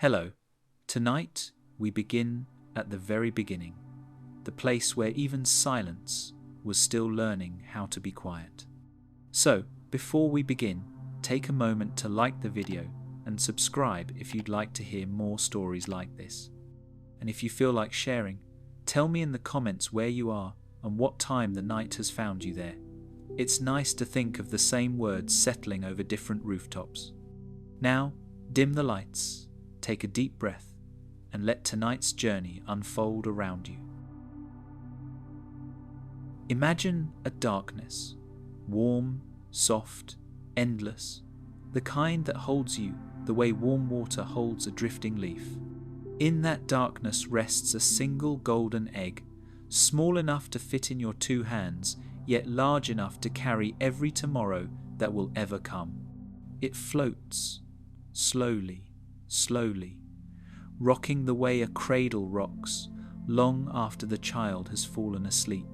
Hello. Tonight we begin at the very beginning, the place where even silence was still learning how to be quiet. So, before we begin, take a moment to like the video and subscribe if you'd like to hear more stories like this. And if you feel like sharing, tell me in the comments where you are and what time the night has found you there. It's nice to think of the same words settling over different rooftops. Now, dim the lights, take a deep breath, and let tonight's journey unfold around you. Imagine a darkness, warm, soft, endless, the kind that holds you the way warm water holds a drifting leaf. In that darkness rests a single golden egg, small enough to fit in your two hands, yet large enough to carry every tomorrow that will ever come. It floats, slowly, slowly, rocking the way a cradle rocks, long after the child has fallen asleep.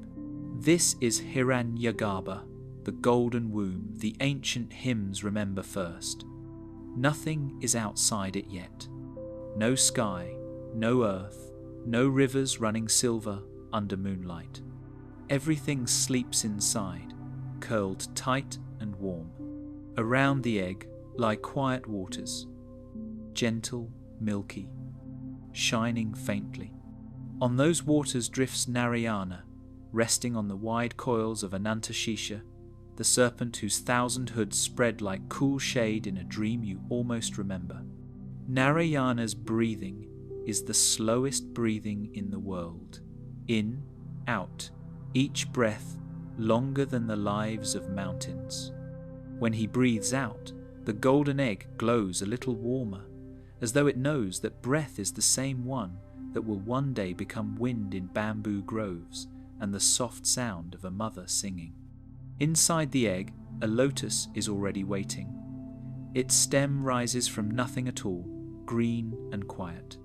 This is Hiranyagarbha, the golden womb the ancient hymns remember first. Nothing is outside it yet. No sky, no earth, no rivers running silver under moonlight. Everything sleeps inside, curled tight and warm. Around the egg lie quiet waters, gentle, milky, shining faintly. On those waters drifts Narayana, resting on the wide coils of Anantashisha, the serpent whose thousand hoods spread like cool shade in a dream you almost remember. Narayana's breathing is the slowest breathing in the world. In, out, each breath longer than the lives of mountains. When he breathes out, the golden egg glows a little warmer, as though it knows that breath is the same one that will one day become wind in bamboo groves and the soft sound of a mother singing. Inside the egg, a lotus is already waiting. Its stem rises from nothing at all, green and quiet.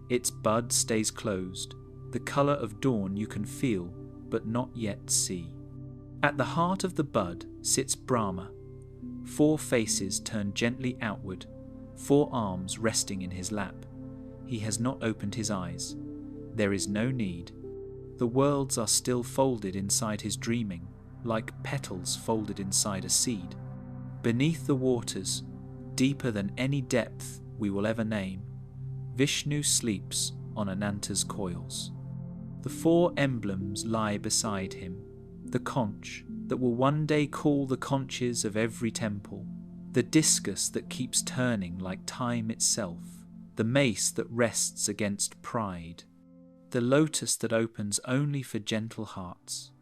Its bud stays closed, the colour of dawn you can feel but not yet see. At the heart of the bud sits Brahma, 4 faces turned gently outward, 4 arms resting in his lap. He has not opened his eyes. There is no need. The worlds are still folded inside his dreaming, like petals folded inside a seed. Beneath the waters, deeper than any depth we will ever name, Vishnu sleeps on Ananta's coils. The 4 emblems lie beside him, the conch that will one day call the conches of every temple, the discus that keeps turning like time itself, the mace that rests against pride, the lotus that opens only for gentle hearts.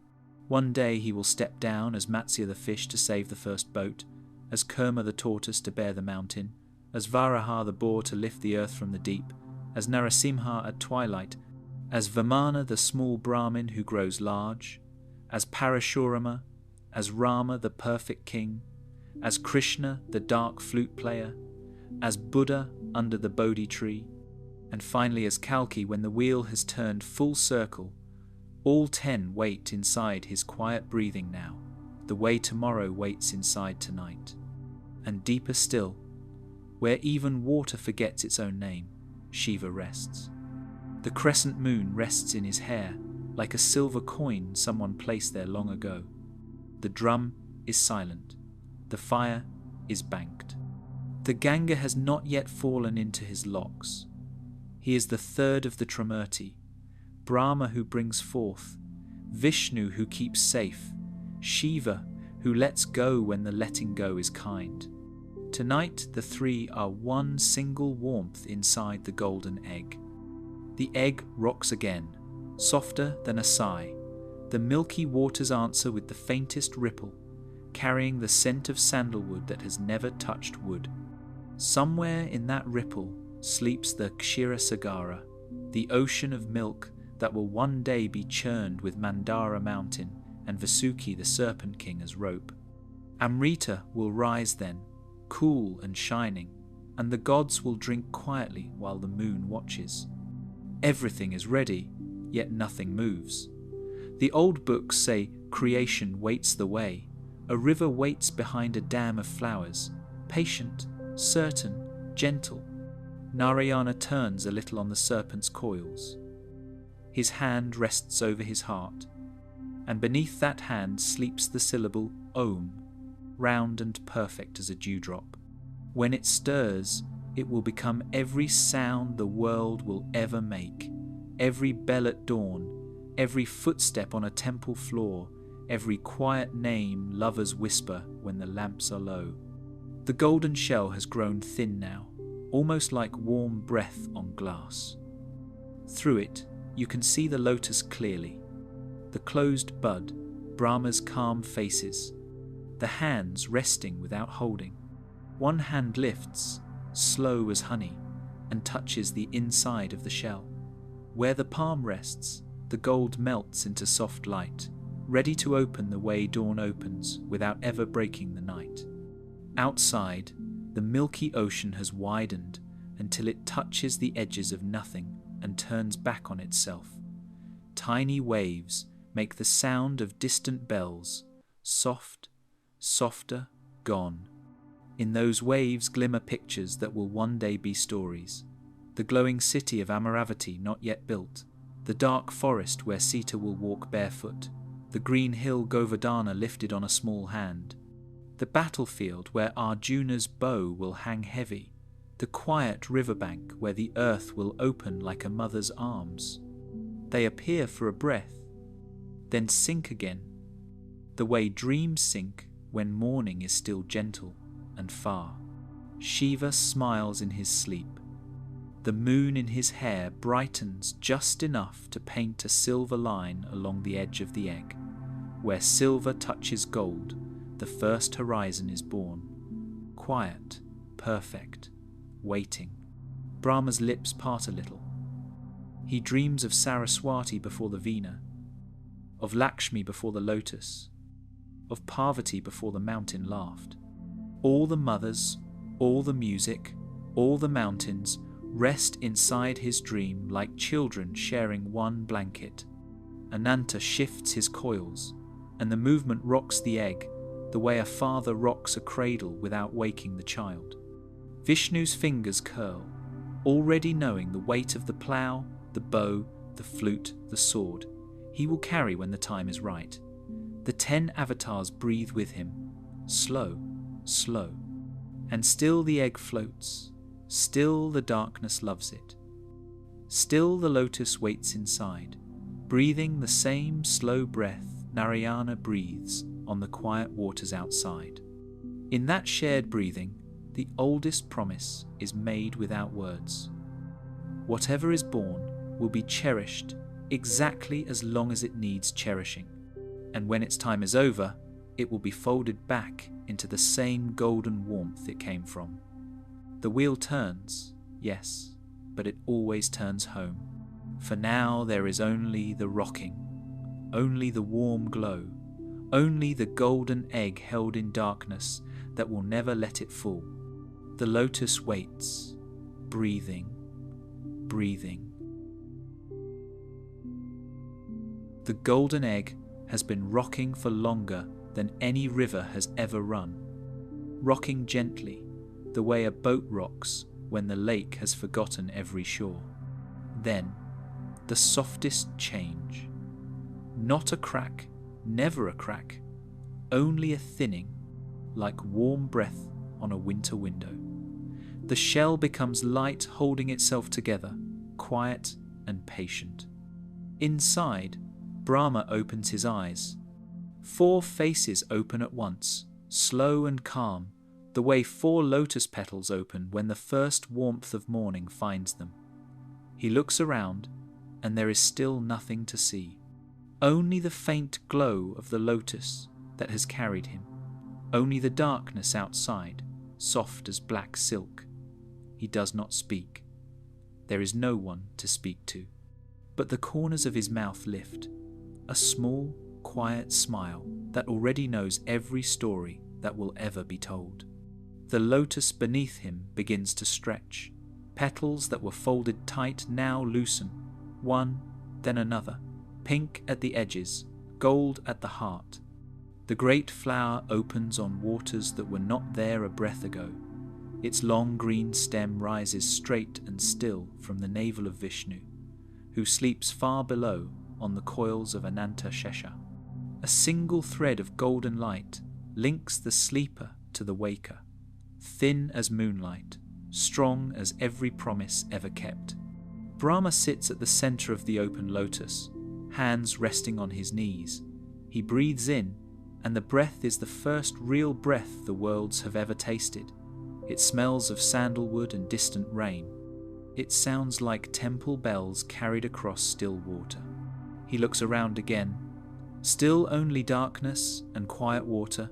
One day he will step down as Matsya the fish to save the first boat, as Kurma the tortoise to bear the mountain, as Varaha the boar to lift the earth from the deep, as Narasimha at twilight, as Vamana the small Brahmin who grows large, as Parashurama, as Rama the perfect king, as Krishna the dark flute player, as Buddha under the Bodhi tree, and finally as Kalki when the wheel has turned full circle. All 10 wait inside his quiet breathing now, the way tomorrow waits inside tonight. And deeper still, where even water forgets its own name, Shiva rests. The crescent moon rests in his hair, like a silver coin someone placed there long ago. The drum is silent. The fire is banked. The Ganga has not yet fallen into his locks. He is the 3rd of the Trimurti, Brahma who brings forth, Vishnu who keeps safe, Shiva who lets go when the letting go is kind. Tonight the 3 are one single warmth inside the golden egg. The egg rocks again, softer than a sigh. The milky waters answer with the faintest ripple, carrying the scent of sandalwood that has never touched wood. Somewhere in that ripple sleeps the Kshirasagara, the ocean of milk that will one day be churned with Mandara mountain and Vasuki the serpent king as rope. Amrita will rise then, cool and shining, and the gods will drink quietly while the moon watches. Everything is ready, yet nothing moves. The old books say creation waits the way. A river waits behind a dam of flowers, patient, certain, gentle. Narayana turns a little on the serpent's coils. His hand rests over his heart, and beneath that hand sleeps the syllable Om, round and perfect as a dewdrop. When it stirs, it will become every sound the world will ever make, every bell at dawn, every footstep on a temple floor, every quiet name lovers whisper when the lamps are low. The golden shell has grown thin now, almost like warm breath on glass. Through it, you can see the lotus clearly, the closed bud, Brahma's calm faces, the hands resting without holding. One hand lifts, slow as honey, and touches the inside of the shell. Where the palm rests, the gold melts into soft light, ready to open the way dawn opens without ever breaking the night. Outside, the milky ocean has widened until it touches the edges of nothing and turns back on itself. Tiny waves make the sound of distant bells, soft, softer, gone. In those waves glimmer pictures that will one day be stories. The glowing city of Amaravati not yet built, the dark forest where Sita will walk barefoot, the green hill Govardhana lifted on a small hand, the battlefield where Arjuna's bow will hang heavy, the quiet riverbank where the earth will open like a mother's arms. They appear for a breath, then sink again, the way dreams sink when morning is still gentle and far. Shiva smiles in his sleep. The moon in his hair brightens just enough to paint a silver line along the edge of the egg. Where silver touches gold, the first horizon is born. Quiet, perfect, waiting. Brahma's lips part a little. He dreams of Saraswati before the Veena, of Lakshmi before the lotus, of Parvati before the mountain laughed. All the mothers, all the music, all the mountains rest inside his dream like children sharing one blanket. Ananta shifts his coils, and the movement rocks the egg the way a father rocks a cradle without waking the child. Vishnu's fingers curl, already knowing the weight of the plough, the bow, the flute, the sword. He will carry when the time is right. The 10 avatars breathe with him, slow, slow, and still the egg floats, still the darkness loves it. Still the lotus waits inside, breathing the same slow breath Narayana breathes on the quiet waters outside. In that shared breathing, the oldest promise is made without words. Whatever is born will be cherished exactly as long as it needs cherishing, and when its time is over, it will be folded back into the same golden warmth it came from. The wheel turns, yes, but it always turns home. For now there is only the rocking, only the warm glow, only the golden egg held in darkness that will never let it fall. The lotus waits, breathing, breathing. The golden egg has been rocking for longer than any river has ever run, rocking gently, the way a boat rocks when the lake has forgotten every shore. Then, the softest change. Not a crack, never a crack, only a thinning, like warm breath on a winter window. The shell becomes light, holding itself together, quiet and patient. Inside, Brahma opens his eyes. 4 faces open at once, slow and calm, the way 4 lotus petals open when the first warmth of morning finds them. He looks around, and there is still nothing to see. Only the faint glow of the lotus that has carried him. Only the darkness outside, soft as black silk. He does not speak. There is no one to speak to. But the corners of his mouth lift, a small, quiet smile that already knows every story that will ever be told. The lotus beneath him begins to stretch. Petals that were folded tight now loosen, one, then another, pink at the edges, gold at the heart. The great flower opens on waters that were not there a breath ago. Its long green stem rises straight and still from the navel of Vishnu, who sleeps far below on the coils of Ananta Shesha. A single thread of golden light links the sleeper to the waker, thin as moonlight, strong as every promise ever kept. Brahma sits at the center of the open lotus, hands resting on his knees. He breathes in, and the breath is the first real breath the worlds have ever tasted. It smells of sandalwood and distant rain. It sounds like temple bells carried across still water. He looks around again. Still only darkness and quiet water.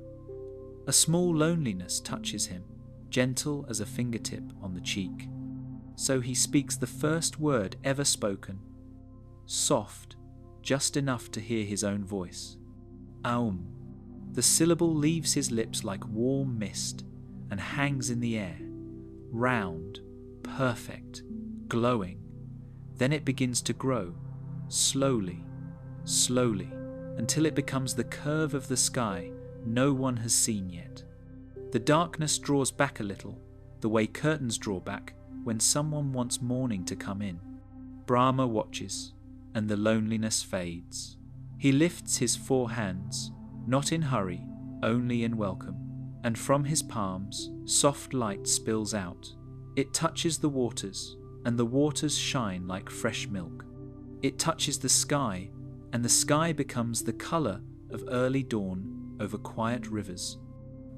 A small loneliness touches him, gentle as a fingertip on the cheek. So he speaks the first word ever spoken, soft, just enough to hear his own voice. Aum. The syllable leaves his lips like warm mist and hangs in the air, round, perfect, glowing. Then it begins to grow, slowly, slowly, until it becomes the curve of the sky no one has seen yet. The darkness draws back a little, the way curtains draw back when someone wants morning to come in. Brahma watches, and the loneliness fades. He lifts his 4 hands, not in hurry, only in welcome, and from his palms soft light spills out. It touches the waters, and the waters shine like fresh milk. It touches the sky, and the sky becomes the colour of early dawn over quiet rivers.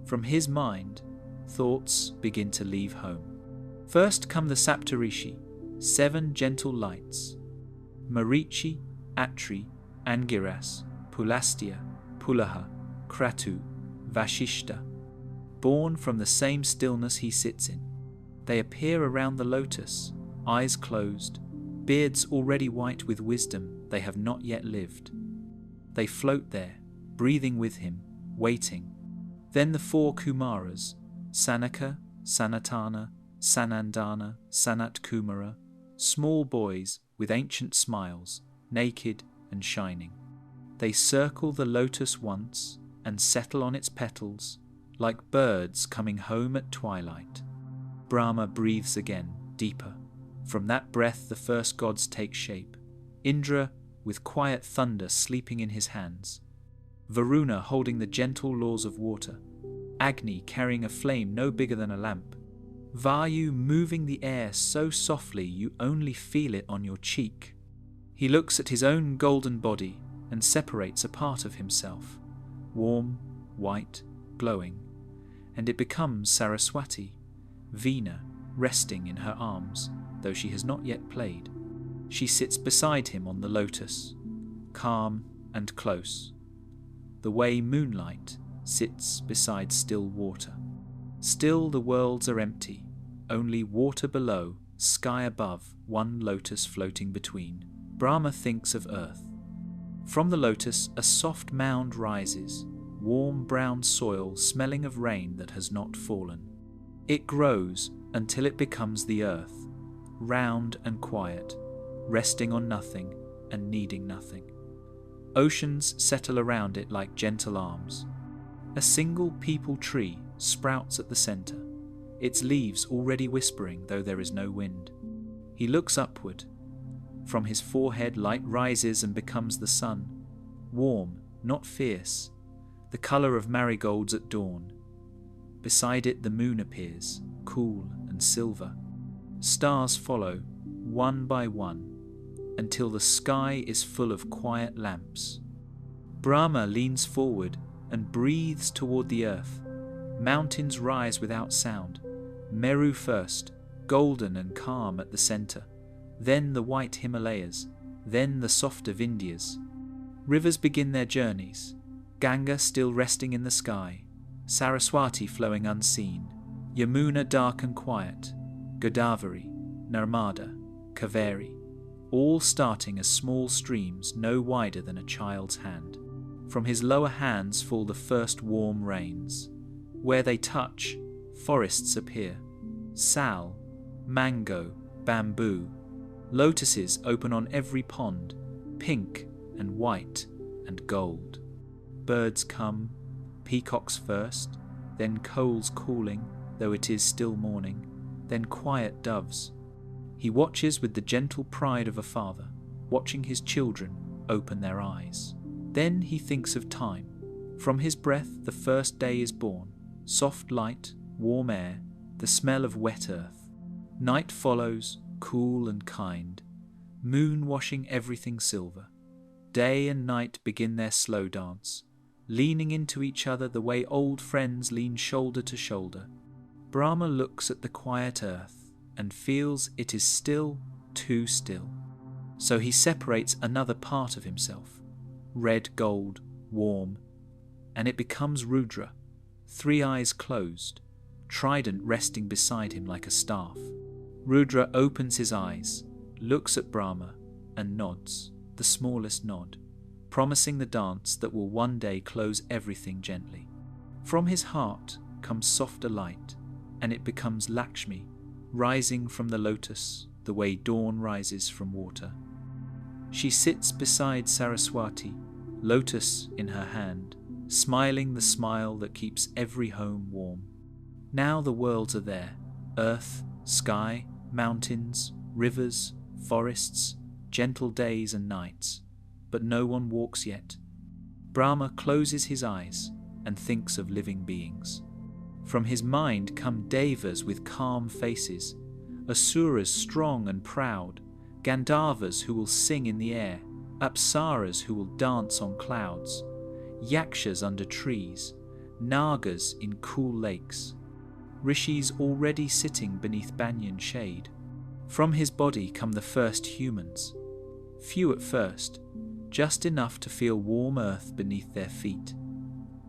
From his mind, thoughts begin to leave home. First come the Saptarishi, 7 gentle lights. Marichi, Atri, Angiras, Pulastya, Pulaha, Kratu, Vashishta. Born from the same stillness he sits in. They appear around the lotus, eyes closed, beards already white with wisdom they have not yet lived. They float there, breathing with him, waiting. Then the 4 Kumaras, Sanaka, Sanatana, Sanandana, Sanat Kumara, small boys with ancient smiles, naked and shining. They circle the lotus once and settle on its petals, like birds coming home at twilight. Brahma breathes again, deeper. From that breath the first gods take shape. Indra with quiet thunder sleeping in his hands. Varuna holding the gentle laws of water. Agni carrying a flame no bigger than a lamp. Vayu moving the air so softly you only feel it on your cheek. He looks at his own golden body and separates a part of himself, warm, white, glowing, and it becomes Saraswati, Veena, resting in her arms, though she has not yet played. She sits beside him on the lotus, calm and close, the way moonlight sits beside still water. Still the worlds are empty, only water below, sky above, one lotus floating between. Brahma thinks of earth. From the lotus a soft mound rises, warm brown soil smelling of rain that has not fallen. It grows until it becomes the earth, round and quiet, resting on nothing and needing nothing. Oceans settle around it like gentle arms. A single peepal tree sprouts at the centre, its leaves already whispering though there is no wind. He looks upward. From his forehead light rises and becomes the sun, warm, not fierce, the colour of marigolds at dawn. Beside it the moon appears, cool and silver. Stars follow, one by one, until the sky is full of quiet lamps. Brahma leans forward and breathes toward the earth. Mountains rise without sound. Meru first, golden and calm at the centre, then the white Himalayas, then the softer Vindhyas. Rivers begin their journeys, Ganga still resting in the sky, Saraswati flowing unseen, Yamuna dark and quiet, Godavari, Narmada, Kaveri, all starting as small streams no wider than a child's hand. From his lower hands fall the first warm rains. Where they touch, forests appear. Sal, mango, bamboo. Lotuses open on every pond, pink and white and gold. Birds come, peacocks first, then coals cooling, though it is still morning, then quiet doves. He watches with the gentle pride of a father, watching his children open their eyes. Then he thinks of time. From his breath the first day is born, soft light, warm air, the smell of wet earth. Night follows, cool and kind, moon washing everything silver. Day and night begin their slow dance, leaning into each other the way old friends lean shoulder to shoulder. Brahma looks at the quiet earth and feels it is still too still. So he separates another part of himself, red gold, warm, and it becomes Rudra, 3 eyes closed, trident resting beside him like a staff. Rudra opens his eyes, looks at Brahma, and nods, the smallest nod, promising the dance that will one day close everything gently. From his heart comes softer light, and it becomes Lakshmi, rising from the lotus the way dawn rises from water. She sits beside Saraswati, lotus in her hand, smiling the smile that keeps every home warm. Now the worlds are there, earth, sky, mountains, rivers, forests, gentle days and nights, but no one walks yet. Brahma closes his eyes and thinks of living beings. From his mind come devas with calm faces, asuras strong and proud, Gandharvas who will sing in the air, apsaras who will dance on clouds, yakshas under trees, nagas in cool lakes, rishis already sitting beneath banyan shade. From his body come the first humans, few at first, just enough to feel warm earth beneath their feet.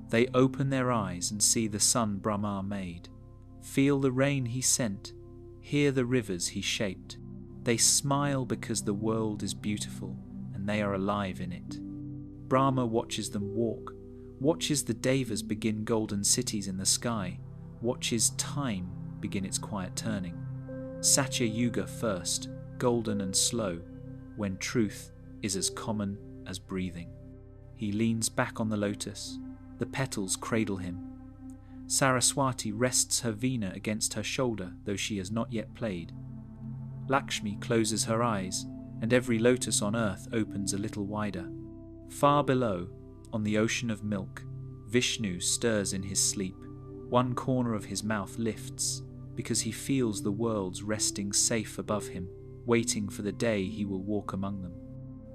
They open their eyes and see the sun Brahma made, feel the rain he sent, hear the rivers he shaped. They smile because the world is beautiful and they are alive in it. Brahma watches them walk, watches the devas begin golden cities in the sky, watches time begin its quiet turning. Satya Yuga first, golden and slow, when truth is as common as breathing. He leans back on the lotus, the petals cradle him. Saraswati rests her veena against her shoulder, though she has not yet played. Lakshmi closes her eyes, and every lotus on earth opens a little wider. Far below, on the ocean of milk, Vishnu stirs in his sleep. One corner of his mouth lifts, because he feels the worlds resting safe above him, waiting for the day he will walk among them.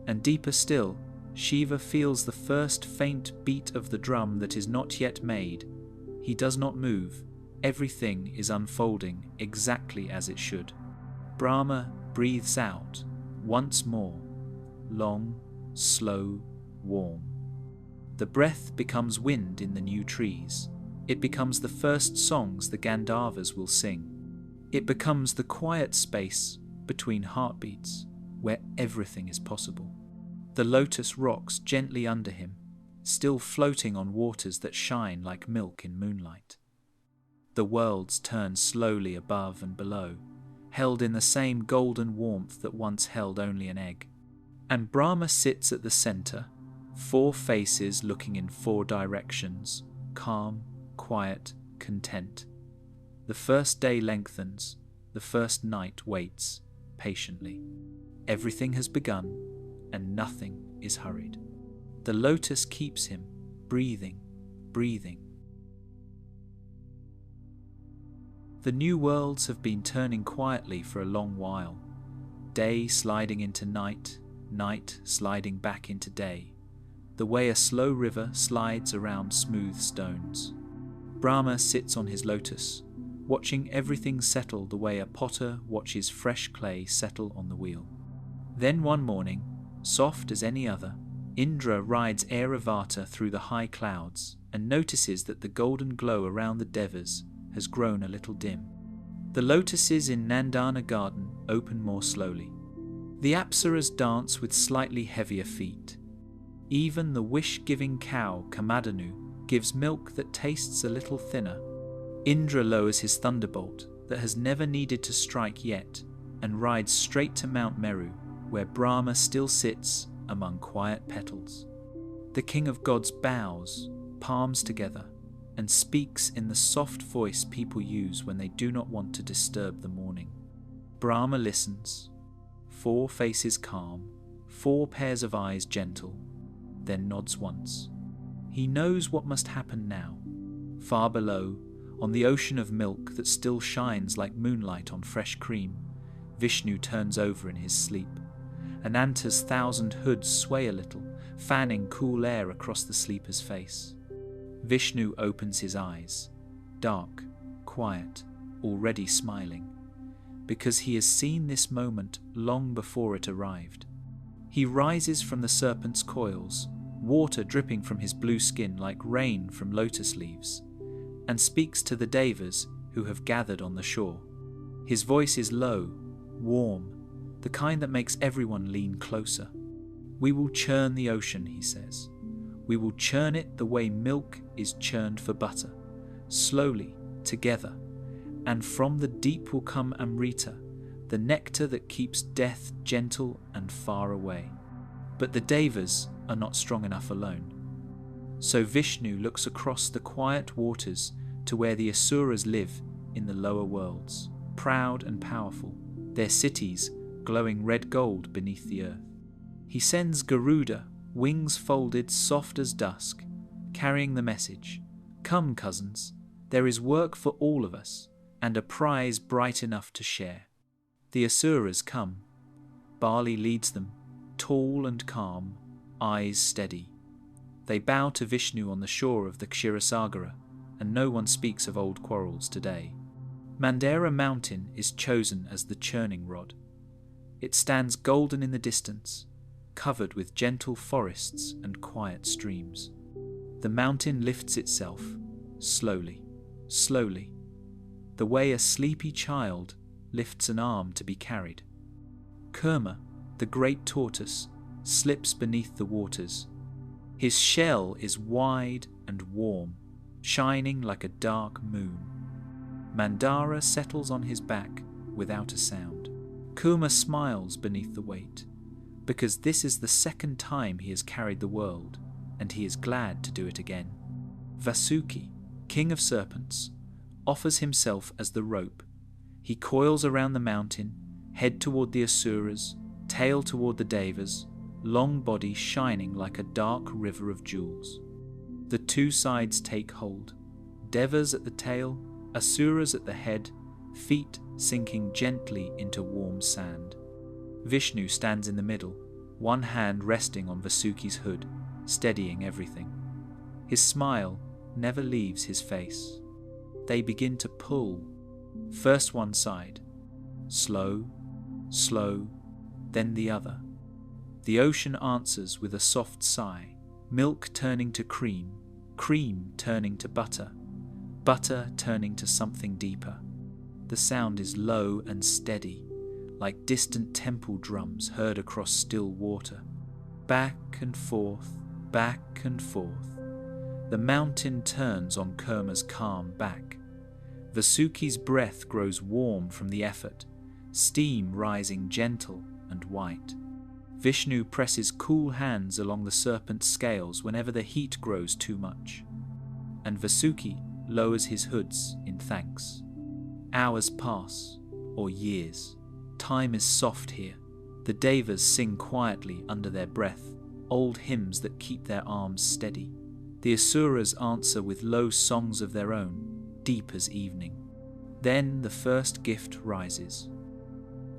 And deeper still, Shiva feels the first faint beat of the drum that is not yet made. He does not move. Everything is unfolding exactly as it should. Brahma breathes out once more, long, slow, warm. The breath becomes wind in the new trees. It becomes the first songs the Gandharvas will sing. It becomes the quiet space between heartbeats where everything is possible. The lotus rocks gently under him, still floating on waters that shine like milk in moonlight. The worlds turn slowly above and below, held in the same golden warmth that once held only an egg. And Brahma sits at the center, 4 faces looking in 4 directions, calm, quiet, content. The first day lengthens, the first night waits, patiently. Everything has begun, and nothing is hurried. The lotus keeps him, breathing, breathing. The new worlds have been turning quietly for a long while, day sliding into night, night sliding back into day, the way a slow river slides around smooth stones. Brahma sits on his lotus, watching everything settle the way a potter watches fresh clay settle on the wheel. Then one morning, soft as any other, Indra rides Airavata through the high clouds and notices that the golden glow around the devas has grown a little dim. The lotuses in Nandana garden open more slowly. The apsaras dance with slightly heavier feet. Even the wish-giving cow Kamadhanu gives milk that tastes a little thinner. Indra lowers his thunderbolt that has never needed to strike yet and rides straight to Mount Meru, where Brahma still sits among quiet petals. The king of gods bows, palms together, and speaks in the soft voice people use when they do not want to disturb the morning. Brahma listens, 4 faces calm, 4 pairs of eyes gentle, then nods once. He knows what must happen now. Far below, on the ocean of milk that still shines like moonlight on fresh cream, Vishnu turns over in his sleep. Ananta's 1,000 hoods sway a little, fanning cool air across the sleeper's face. Vishnu opens his eyes, dark, quiet, already smiling, because he has seen this moment long before it arrived. He rises from the serpent's coils, water dripping from his blue skin like rain from lotus leaves, and speaks to the devas who have gathered on the shore. His voice is low, warm, the kind that makes everyone lean closer. We will churn the ocean, he says. We will churn it the way milk is churned for butter, slowly, together, and from the deep will come Amrita, the nectar that keeps death gentle and far away. But the devas are not strong enough alone. So Vishnu looks across the quiet waters to where the asuras live in the lower worlds, proud and powerful, their cities glowing red gold beneath the earth. He sends Garuda, wings folded soft as dusk, carrying the message, "Come, cousins, there is work for all of us, and a prize bright enough to share." The asuras come. Bali leads them, tall and calm, eyes steady. They bow to Vishnu on the shore of the Kshirasagara, and no one speaks of old quarrels today. Mandara mountain is chosen as the churning rod. It stands golden in the distance, covered with gentle forests and quiet streams. The mountain lifts itself, slowly, slowly, the way a sleepy child lifts an arm to be carried. Kurma, the great tortoise, slips beneath the waters. His shell is wide and warm, shining like a dark moon. Mandara settles on his back without a sound. Kurma smiles beneath the weight, because this is the second time he has carried the world, and he is glad to do it again. Vasuki, king of serpents, offers himself as the rope. He coils around the mountain, head toward the asuras, tail toward the devas, long body shining like a dark river of jewels. The 2 sides take hold, devas at the tail, asuras at the head, feet sinking gently into warm sand. Vishnu stands in the middle, one hand resting on Vasuki's hood, steadying everything. His smile never leaves his face. They begin to pull, first one side, slow, slow, then the other. The ocean answers with a soft sigh, milk turning to cream, cream turning to butter, butter turning to something deeper. The sound is low and steady, like distant temple drums heard across still water. Back and forth, back and forth. The mountain turns on Kurma's calm back. Vasuki's breath grows warm from the effort, steam rising gentle and white. Vishnu presses cool hands along the serpent's scales whenever the heat grows too much, and Vasuki lowers his hoods in thanks. Hours pass, or years. Time is soft here. The devas sing quietly under their breath, old hymns that keep their arms steady. The asuras answer with low songs of their own, deep as evening. Then the first gift rises.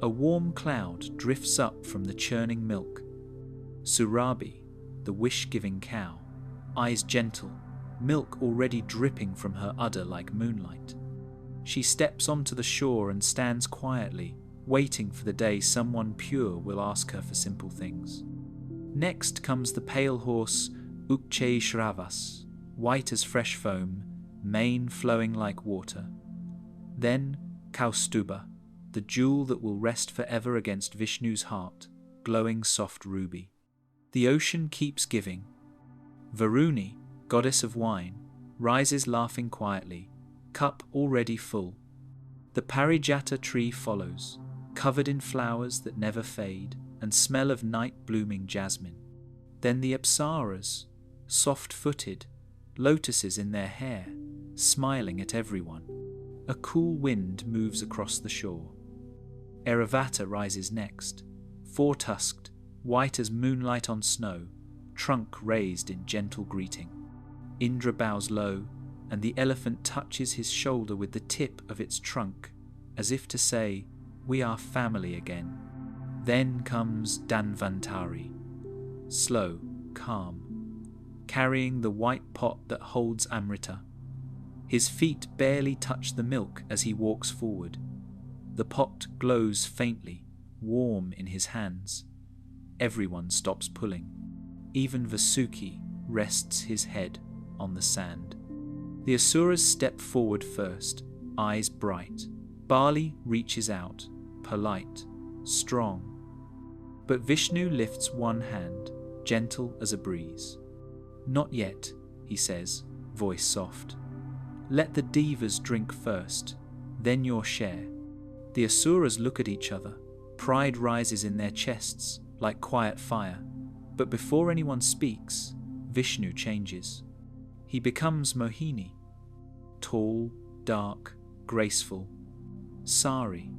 A warm cloud drifts up from the churning milk. Surabhi, the wish-giving cow, eyes gentle, milk already dripping from her udder like moonlight. She steps onto the shore and stands quietly, waiting for the day someone pure will ask her for simple things. Next comes the pale horse Ukcheshravas, white as fresh foam, mane flowing like water. Then Kaustuba, the jewel that will rest forever against Vishnu's heart, glowing soft ruby. The ocean keeps giving. Varuni, goddess of wine, rises laughing quietly, cup already full. The Parijata tree follows, covered in flowers that never fade and smell of night-blooming jasmine. Then the Apsaras, soft-footed, lotuses in their hair, smiling at everyone. A cool wind moves across the shore. Airavata rises next, four-tusked, white as moonlight on snow, trunk raised in gentle greeting. Indra bows low, and the elephant touches his shoulder with the tip of its trunk, as if to say, "We are family again." Then comes Dhanvantari, slow, calm, carrying the white pot that holds Amrita. His feet barely touch the milk as he walks forward. The pot glows faintly, warm in his hands. Everyone stops pulling. Even Vasuki rests his head on the sand. The Asuras step forward first, eyes bright. Bali reaches out, polite, strong. But Vishnu lifts one hand, gentle as a breeze. "Not yet," he says, voice soft. "Let the Devas drink first, then your share." The Asuras look at each other. Pride rises in their chests like quiet fire. But before anyone speaks, Vishnu changes. He becomes Mohini. Tall, dark, graceful. Sari,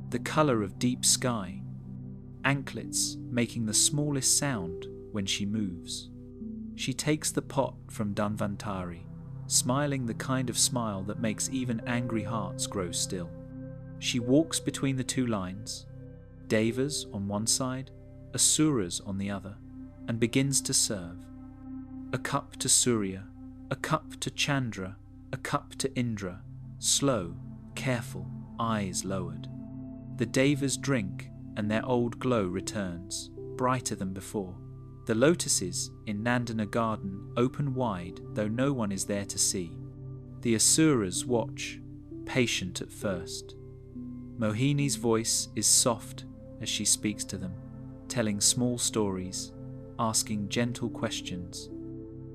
the colour of deep sky. Anklets making the smallest sound when she moves. She takes the pot from Dhanvantari, smiling the kind of smile that makes even angry hearts grow still. She walks between the two lines, Devas on one side, Asuras on the other, and begins to serve. A cup to Surya, a cup to Chandra, a cup to Indra, slow, careful, eyes lowered. The Devas drink, and their old glow returns, brighter than before. The lotuses in Nandana garden open wide, though no one is there to see. The Asuras watch, patient at first. Mohini's voice is soft as she speaks to them, telling small stories, asking gentle questions.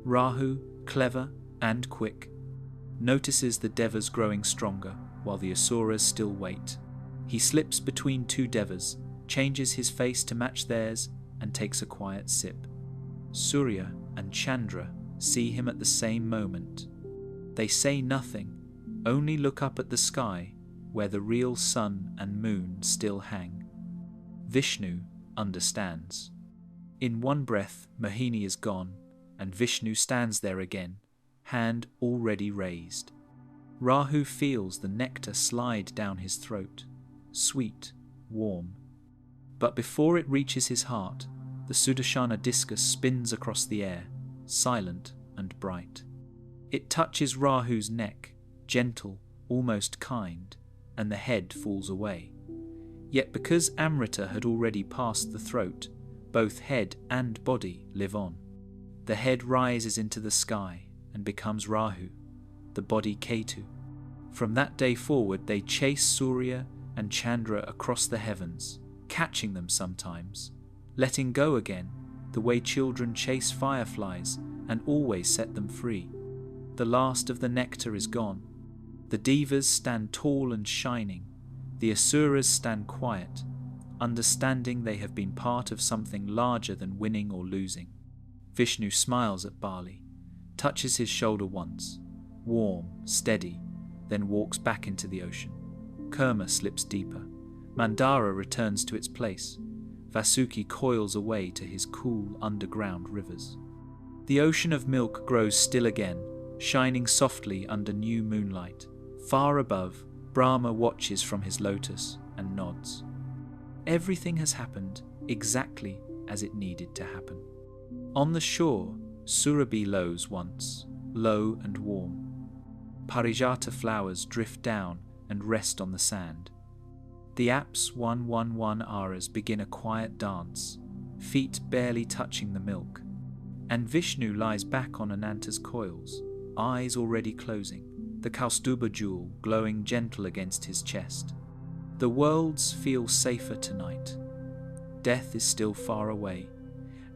Rahu, clever and quick, notices the Devas growing stronger while the Asuras still wait. He slips between two Devas, changes his face to match theirs, and takes a quiet sip. Surya and Chandra see him at the same moment. They say nothing, only look up at the sky where the real sun and moon still hang. Vishnu understands. In one breath, Mohini is gone, and Vishnu stands there again, hand already raised. Rahu feels the nectar slide down his throat, sweet, warm. But before it reaches his heart, the Sudarshana discus spins across the air, silent and bright. It touches Rahu's neck, gentle, almost kind, and the head falls away. Yet because Amrita had already passed the throat, both head and body live on. The head rises into the sky and becomes Rahu, the body Ketu. From that day forward they chase Surya and Chandra across the heavens, catching them sometimes, letting go again, the way children chase fireflies and always set them free. The last of the nectar is gone. The Devas stand tall and shining. The Asuras stand quiet, understanding they have been part of something larger than winning or losing. Vishnu smiles at Bali, touches his shoulder once, warm, steady, then walks back into the ocean. Kurma slips deeper. Mandara returns to its place. Vasuki coils away to his cool underground rivers. The ocean of milk grows still again, shining softly under new moonlight. Far above, Brahma watches from his lotus and nods. Everything has happened exactly as it needed to happen. On the shore, Surabhi lows once, low and warm. Parijata flowers drift down and rest on the sand. The apps 111 aras begin a quiet dance, feet barely touching the milk. And Vishnu lies back on Ananta's coils, eyes already closing, the Kaustuba jewel glowing gentle against his chest. The worlds feel safer tonight. Death is still far away,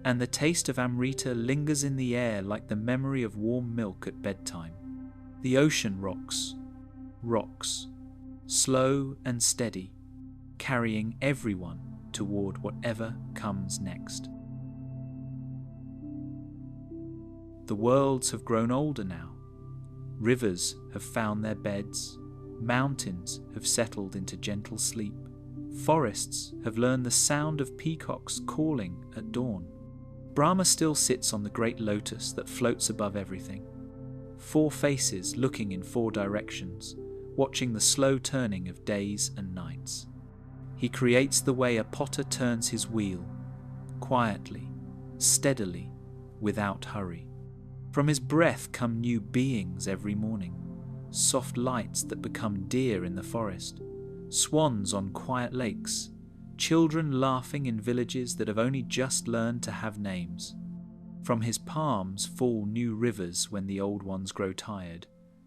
and the taste of Amrita lingers in the air like the memory of warm milk at bedtime. The ocean rocks, slow and steady, carrying everyone toward whatever comes next. The worlds have grown older now. Rivers have found their beds, mountains have settled into gentle sleep, forests have learned the sound of peacocks calling at dawn. Brahma still sits on the great lotus that floats above everything. 4 faces looking in 4 directions, watching the slow turning of days and nights. He creates the way a potter turns his wheel, quietly, steadily, without hurry. From his breath come new beings every morning, soft lights that become deer in the forest, swans on quiet lakes, children laughing in villages that have only just learned to have names. From his palms fall new rivers when the old ones grow tired,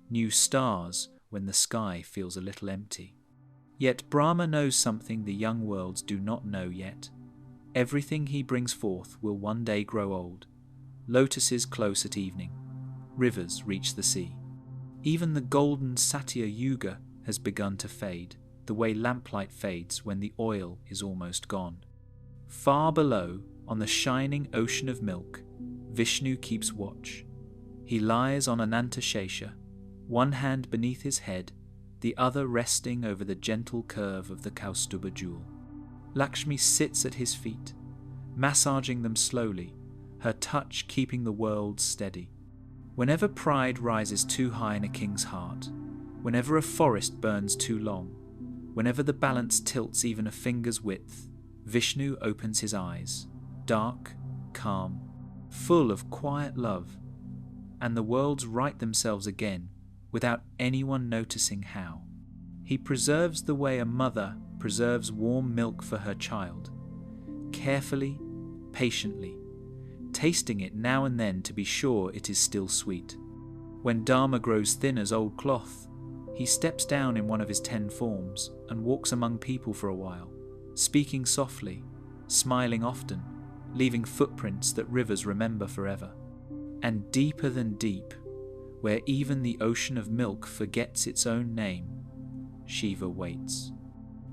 new stars when the sky feels a little empty. Yet Brahma knows something the young worlds do not know yet. Everything he brings forth will one day grow old. Lotuses close at evening. Rivers reach the sea. Even the golden Satya Yuga has begun to fade, the way lamplight fades when the oil is almost gone. Far below, on the shining ocean of milk, Vishnu keeps watch. He lies on Anantashesha, one hand beneath his head, the other resting over the gentle curve of the Kaustuba jewel. Lakshmi sits at his feet, massaging them slowly, her touch keeping the world steady. Whenever pride rises too high in a king's heart, whenever a forest burns too long, whenever the balance tilts even a finger's width, Vishnu opens his eyes, dark, calm, full of quiet love, and the worlds right themselves again without anyone noticing how. He preserves the way a mother preserves warm milk for her child, carefully, patiently, tasting it now and then to be sure it is still sweet. When Dharma grows thin as old cloth, he steps down in one of his 10 forms and walks among people for a while, speaking softly, smiling often, leaving footprints that rivers remember forever. And deeper than deep, where even the ocean of milk forgets its own name, Shiva waits.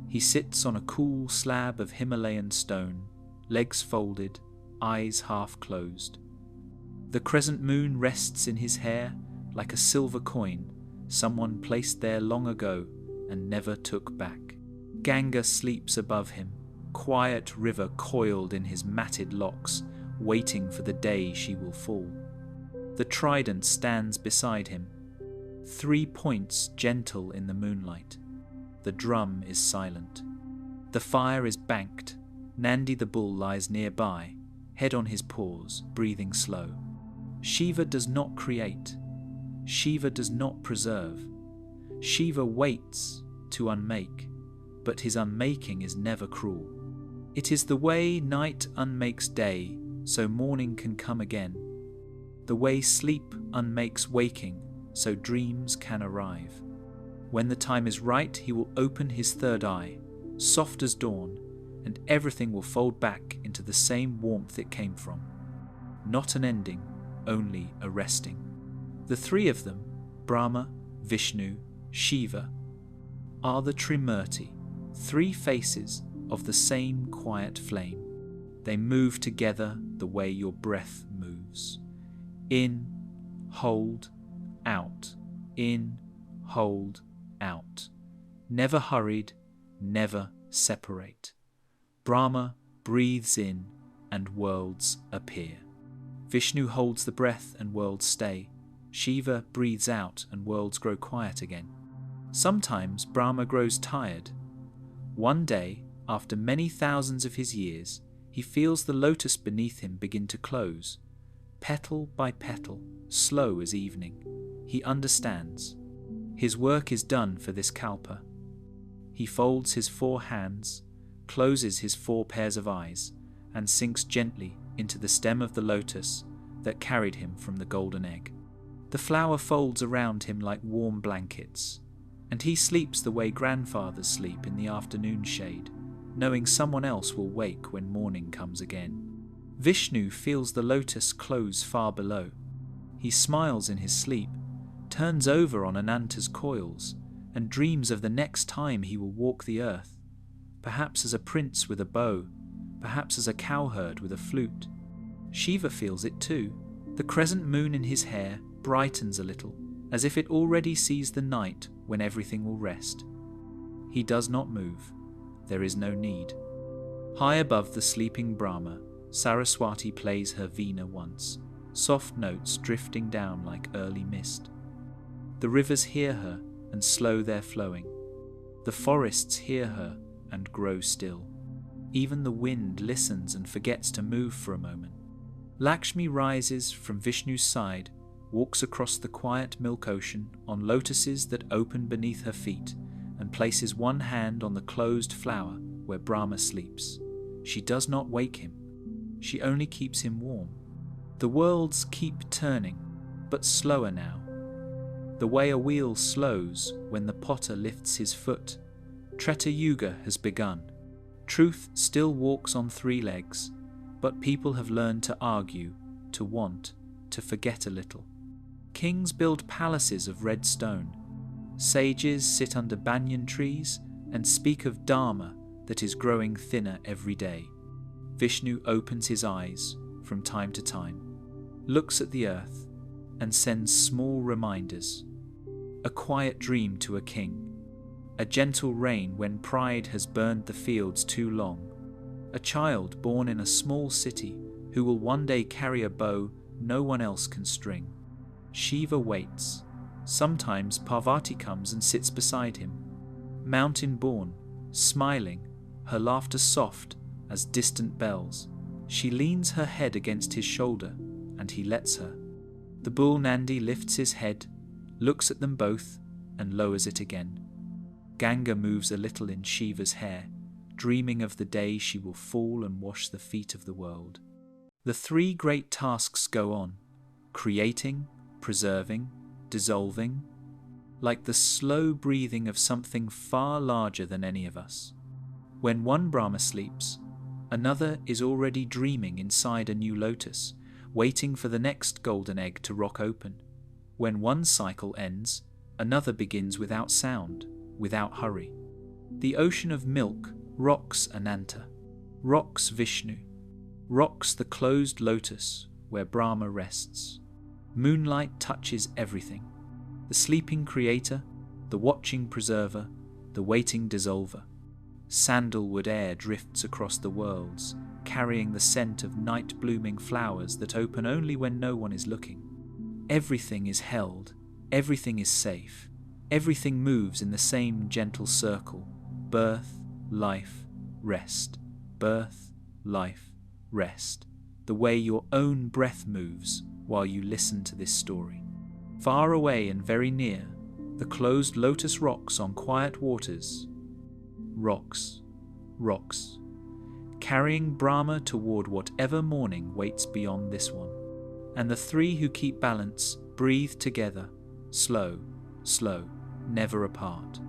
He sits on a cool slab of Himalayan stone, legs folded, eyes half closed. The crescent moon rests in his hair like a silver coin someone placed there long ago and never took back. Ganga sleeps above him, quiet river coiled in his matted locks, waiting for the day she will fall. The trident stands beside him, 3 points gentle in the moonlight. The drum is silent. The fire is banked. Nandi the bull lies nearby, head on his paws, breathing slow. Shiva does not create. Shiva does not preserve. Shiva waits to unmake, but his unmaking is never cruel. It is the way night unmakes day, so morning can come again. The way sleep unmakes waking, so dreams can arrive. When the time is right, he will open his third eye, soft as dawn, and everything will fold back into the same warmth it came from. Not an ending, only a resting. The 3 of them, Brahma, Vishnu, Shiva, are the Trimurti, 3 faces of the same quiet flame. They move together the way your breath moves. In, hold, out. In, hold, out. Never hurried, never separate. Brahma breathes in and worlds appear. Vishnu holds the breath and worlds stay. Shiva breathes out and worlds grow quiet again. Sometimes Brahma grows tired. One day, after many thousands of his years, he feels the lotus beneath him begin to close. Petal by petal, slow as evening. He understands. His work is done for this kalpa. He folds his 4 hands, closes his 4 pairs of eyes, and sinks gently into the stem of the lotus that carried him from the golden egg. The flower folds around him like warm blankets, and he sleeps the way grandfathers sleep in the afternoon shade, knowing someone else will wake when morning comes again. Vishnu feels the lotus close far below. He smiles in his sleep, turns over on Ananta's coils, and dreams of the next time he will walk the earth, perhaps as a prince with a bow, perhaps as a cowherd with a flute. Shiva feels it too. The crescent moon in his hair brightens a little, as if it already sees the night when everything will rest. He does not move. There is no need. High above the sleeping Brahma, Saraswati plays her veena once, soft notes drifting down like early mist. The rivers hear her and slow their flowing. The forests hear her and grow still. Even the wind listens and forgets to move for a moment. Lakshmi rises from Vishnu's side, walks across the quiet milk ocean on lotuses that open beneath her feet, and places one hand on the closed flower where Brahma sleeps. She does not wake him. She only keeps him warm. The worlds keep turning, but slower now. The way a wheel slows when the potter lifts his foot. Treta Yuga has begun. Truth still walks on 3 legs, but people have learned to argue, to want, to forget a little. Kings build palaces of red stone. Sages sit under banyan trees and speak of Dharma that is growing thinner every day. Vishnu opens his eyes from time to time, looks at the earth, and sends small reminders. A quiet dream to a king, a gentle rain when pride has burned the fields too long, a child born in a small city who will one day carry a bow no one else can string. Shiva waits. Sometimes Parvati comes and sits beside him, mountain-born, smiling, her laughter soft as distant bells. She leans her head against his shoulder, and he lets her. The bull Nandi lifts his head, looks at them both, and lowers it again. Ganga moves a little in Shiva's hair, dreaming of the day she will fall and wash the feet of the world. The 3 great tasks go on, creating, preserving, dissolving, like the slow breathing of something far larger than any of us. When one Brahma sleeps, another is already dreaming inside a new lotus, waiting for the next golden egg to rock open. When one cycle ends, another begins without sound, without hurry. The ocean of milk rocks Ananta, rocks Vishnu, rocks the closed lotus where Brahma rests. Moonlight touches everything. The sleeping creator, the watching preserver, the waiting dissolver. Sandalwood air drifts across the worlds, carrying the scent of night-blooming flowers that open only when no one is looking. Everything is held, everything is safe, everything moves in the same gentle circle. Birth, life, rest. Birth, life, rest. The way your own breath moves while you listen to this story. Far away and very near, the closed lotus rocks on quiet waters. Rocks, rocks, carrying Brahma toward whatever morning waits beyond this one. And the 3 who keep balance breathe together, slow, slow, never apart.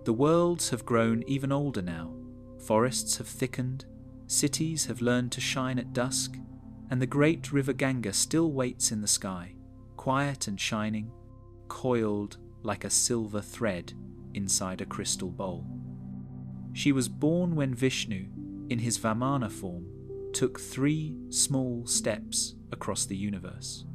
The worlds have grown even older now. Forests have thickened, cities have learned to shine at dusk, and the great river Ganga still waits in the sky, quiet and shining, coiled like a silver thread inside a crystal bowl. She was born when Vishnu, in his Vamana form, took 3 small steps across the universe.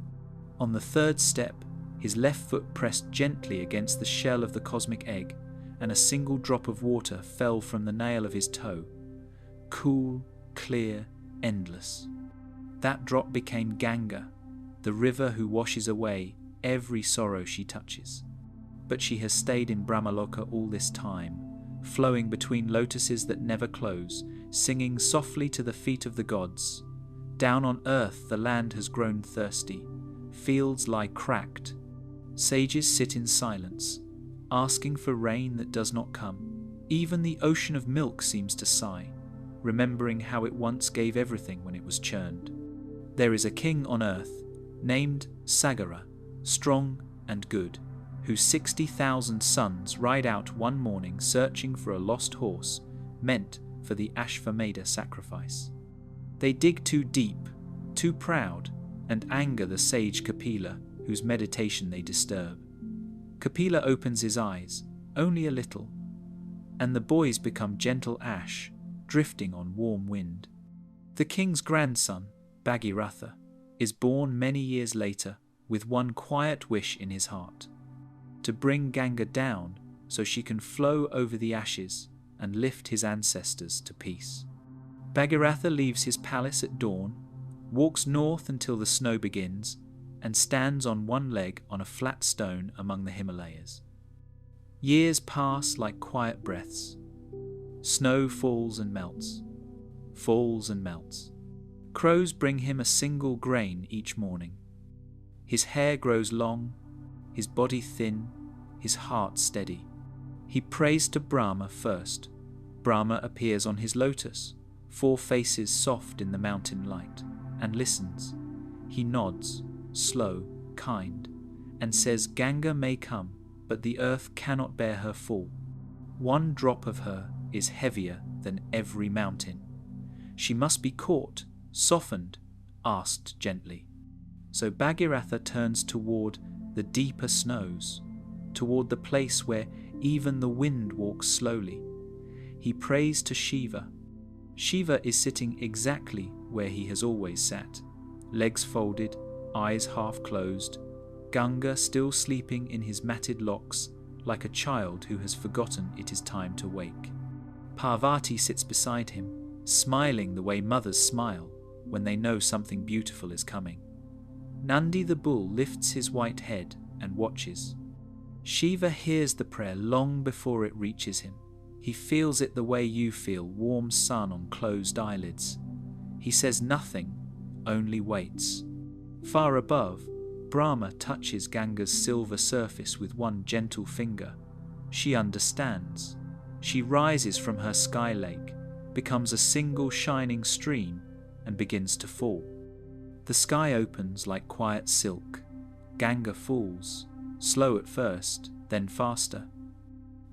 On the 3rd step, his left foot pressed gently against the shell of the cosmic egg, and a single drop of water fell from the nail of his toe. Cool, clear, endless. That drop became Ganga, the river who washes away every sorrow she touches. But she has stayed in Brahmaloka all this time, flowing between lotuses that never close, singing softly to the feet of the gods. Down on earth the land has grown thirsty, fields lie cracked. Sages sit in silence, asking for rain that does not come. Even the ocean of milk seems to sigh, remembering how it once gave everything when it was churned. There is a king on earth, named Sagara, strong and good, whose 60,000 sons ride out one morning searching for a lost horse meant for the Ashvamedha sacrifice. They dig too deep, too proud, and anger the sage Kapila, whose meditation they disturb. Kapila opens his eyes, only a little, and the boys become gentle ash, drifting on warm wind. The king's grandson, Bhagiratha, is born many years later with one quiet wish in his heart: to bring Ganga down so she can flow over the ashes and lift his ancestors to peace. Bhagiratha leaves his palace at dawn, walks north until the snow begins, and stands on one leg on a flat stone among the Himalayas. Years pass like quiet breaths. Snow falls and melts, falls and melts. Crows bring him a single grain each morning. His hair grows long, his body thin, his heart steady. He prays to Brahma first. Brahma appears on his lotus, 4 faces soft in the mountain light, and listens. He nods, slow, kind, and says Ganga may come, but the earth cannot bear her fall. One drop of her is heavier than every mountain. She must be caught, softened, asked gently. So Bhagiratha turns toward the deeper snows, toward the place where even the wind walks slowly. He prays to Shiva. Shiva is sitting exactly where he has always sat, legs folded, eyes half closed, Ganga still sleeping in his matted locks like a child who has forgotten it is time to wake. Parvati sits beside him, smiling the way mothers smile when they know something beautiful is coming. Nandi the bull lifts his white head and watches. Shiva hears the prayer long before it reaches him. He feels it the way you feel warm sun on closed eyelids. He says nothing, only waits. Far above, Brahma touches Ganga's silver surface with one gentle finger. She understands. She rises from her sky lake, becomes a single shining stream, and begins to fall. The sky opens like quiet silk. Ganga falls, slow at first, then faster.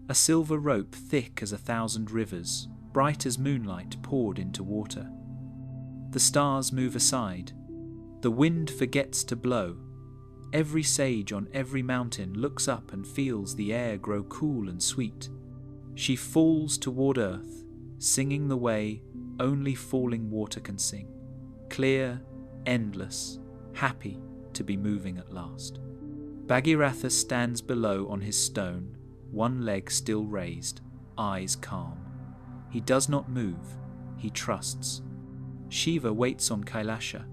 A silver rope thick as 1,000 rivers, bright as moonlight poured into water. The stars move aside. The wind forgets to blow. Every sage on every mountain looks up and feels the air grow cool and sweet. She falls toward earth, singing the way only falling water can sing. Clear, endless, happy to be moving at last. Bhagiratha stands below on his stone, one leg still raised, eyes calm. He does not move, he trusts. Shiva waits on Kailasha,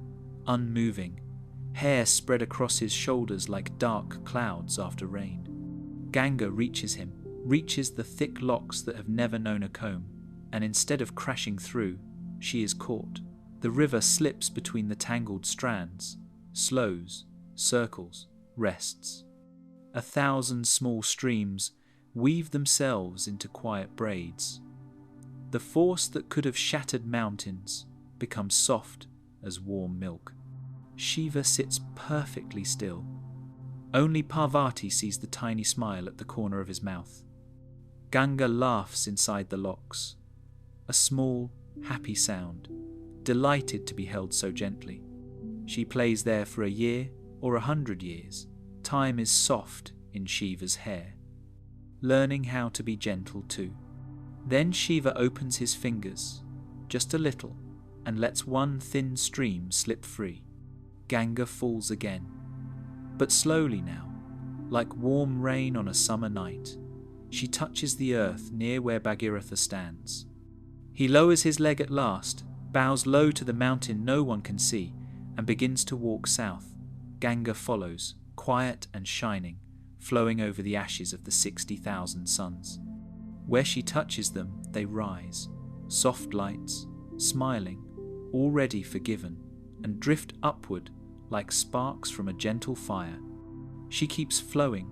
unmoving, hair spread across his shoulders like dark clouds after rain. Ganga reaches him, reaches the thick locks that have never known a comb, and instead of crashing through, she is caught. The river slips between the tangled strands, slows, circles, rests. 1,000 small streams weave themselves into quiet braids. The force that could have shattered mountains becomes soft as warm milk. Shiva sits perfectly still. Only Parvati sees the tiny smile at the corner of his mouth. Ganga laughs inside the locks. A small, happy sound, delighted to be held so gently. She plays there for 1 year or 100 years. Time is soft in Shiva's hair, learning how to be gentle too. Then Shiva opens his fingers, just a little, and lets one thin stream slip free. Ganga falls again, but slowly now, like warm rain on a summer night. She touches the earth near where Bhagiratha stands. He lowers his leg at last, bows low to the mountain no one can see, and begins to walk south. Ganga follows, quiet and shining, flowing over the ashes of the 60,000 suns. Where she touches them, they rise, soft lights, smiling, already forgiven, and drift upward like sparks from a gentle fire. She keeps flowing,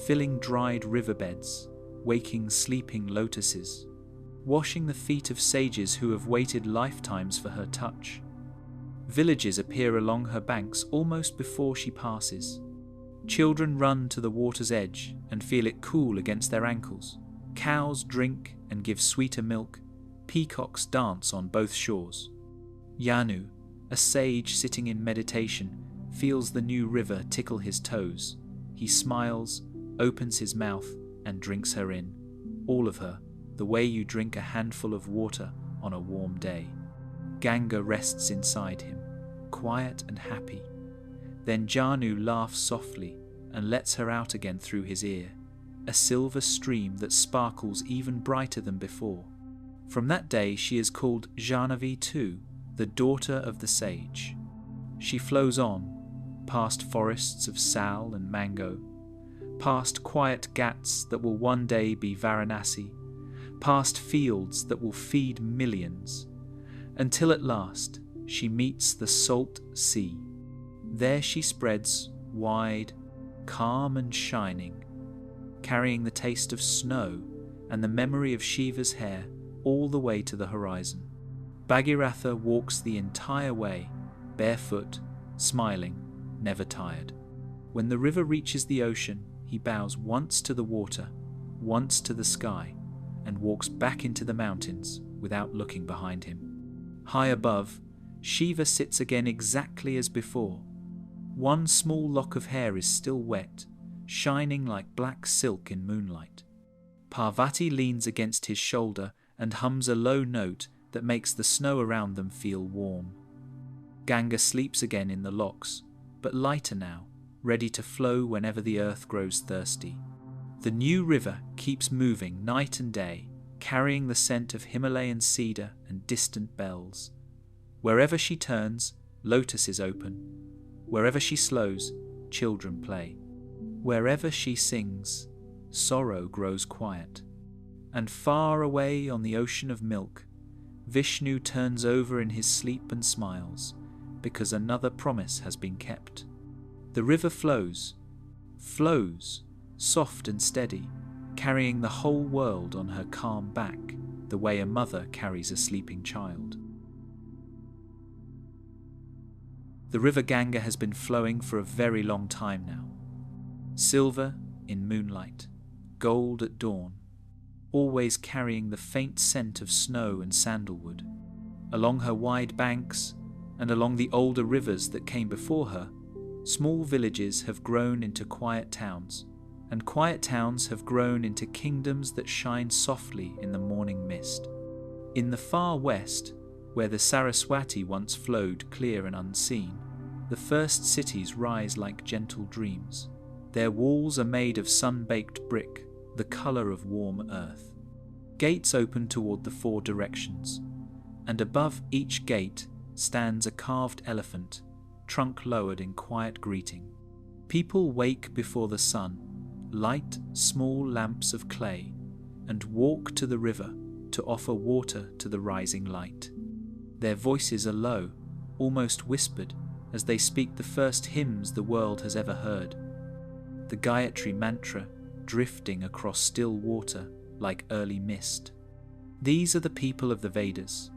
filling dried riverbeds, waking sleeping lotuses, washing the feet of sages who have waited lifetimes for her touch. Villages appear along her banks almost before she passes. Children run to the water's edge and feel it cool against their ankles. Cows drink and give sweeter milk. Peacocks dance on both shores. Yanu, a sage sitting in meditation, feels the new river tickle his toes. He smiles, opens his mouth, and drinks her in. All of her, the way you drink a handful of water on a warm day. Ganga rests inside him, quiet and happy. Then Janu laughs softly and lets her out again through his ear, a silver stream that sparkles even brighter than before. From that day she is called Jahnavi too, the daughter of the sage. She flows on, past forests of sal and mango, past quiet ghats that will one day be Varanasi, past fields that will feed millions, until at last she meets the salt sea. There she spreads wide, calm and shining, carrying the taste of snow and the memory of Shiva's hair all the way to the horizon. Bhagiratha walks the entire way, barefoot, smiling, never tired. When the river reaches the ocean, he bows once to the water, once to the sky, and walks back into the mountains without looking behind him. High above, Shiva sits again exactly as before. One small lock of hair is still wet, shining like black silk in moonlight. Parvati leans against his shoulder and hums a low note that makes the snow around them feel warm. Ganga sleeps again in the locks, but lighter now, ready to flow whenever the earth grows thirsty. The new river keeps moving night and day, carrying the scent of Himalayan cedar and distant bells. Wherever she turns, lotuses open. Wherever she slows, children play. Wherever she sings, sorrow grows quiet. And far away on the ocean of milk, Vishnu turns over in his sleep and smiles, because another promise has been kept. The river flows, soft and steady, carrying the whole world on her calm back, the way a mother carries a sleeping child. The river Ganga has been flowing for a very long time now. Silver in moonlight, gold at dawn, always carrying the faint scent of snow and sandalwood. Along her wide banks, and along the older rivers that came before her, small villages have grown into quiet towns, and quiet towns have grown into kingdoms that shine softly in the morning mist. In the far west, where the Saraswati once flowed clear and unseen, the first cities rise like gentle dreams. Their walls are made of sun-baked brick, the colour of warm earth. Gates open toward the four directions, and above each gate stands a carved elephant, trunk lowered in quiet greeting. People wake before the sun, light small lamps of clay, and walk to the river to offer water to the rising light. Their voices are low, almost whispered, as they speak the first hymns the world has ever heard. The Gayatri mantra drifting across still water like early mist. These are the people of the Vedas.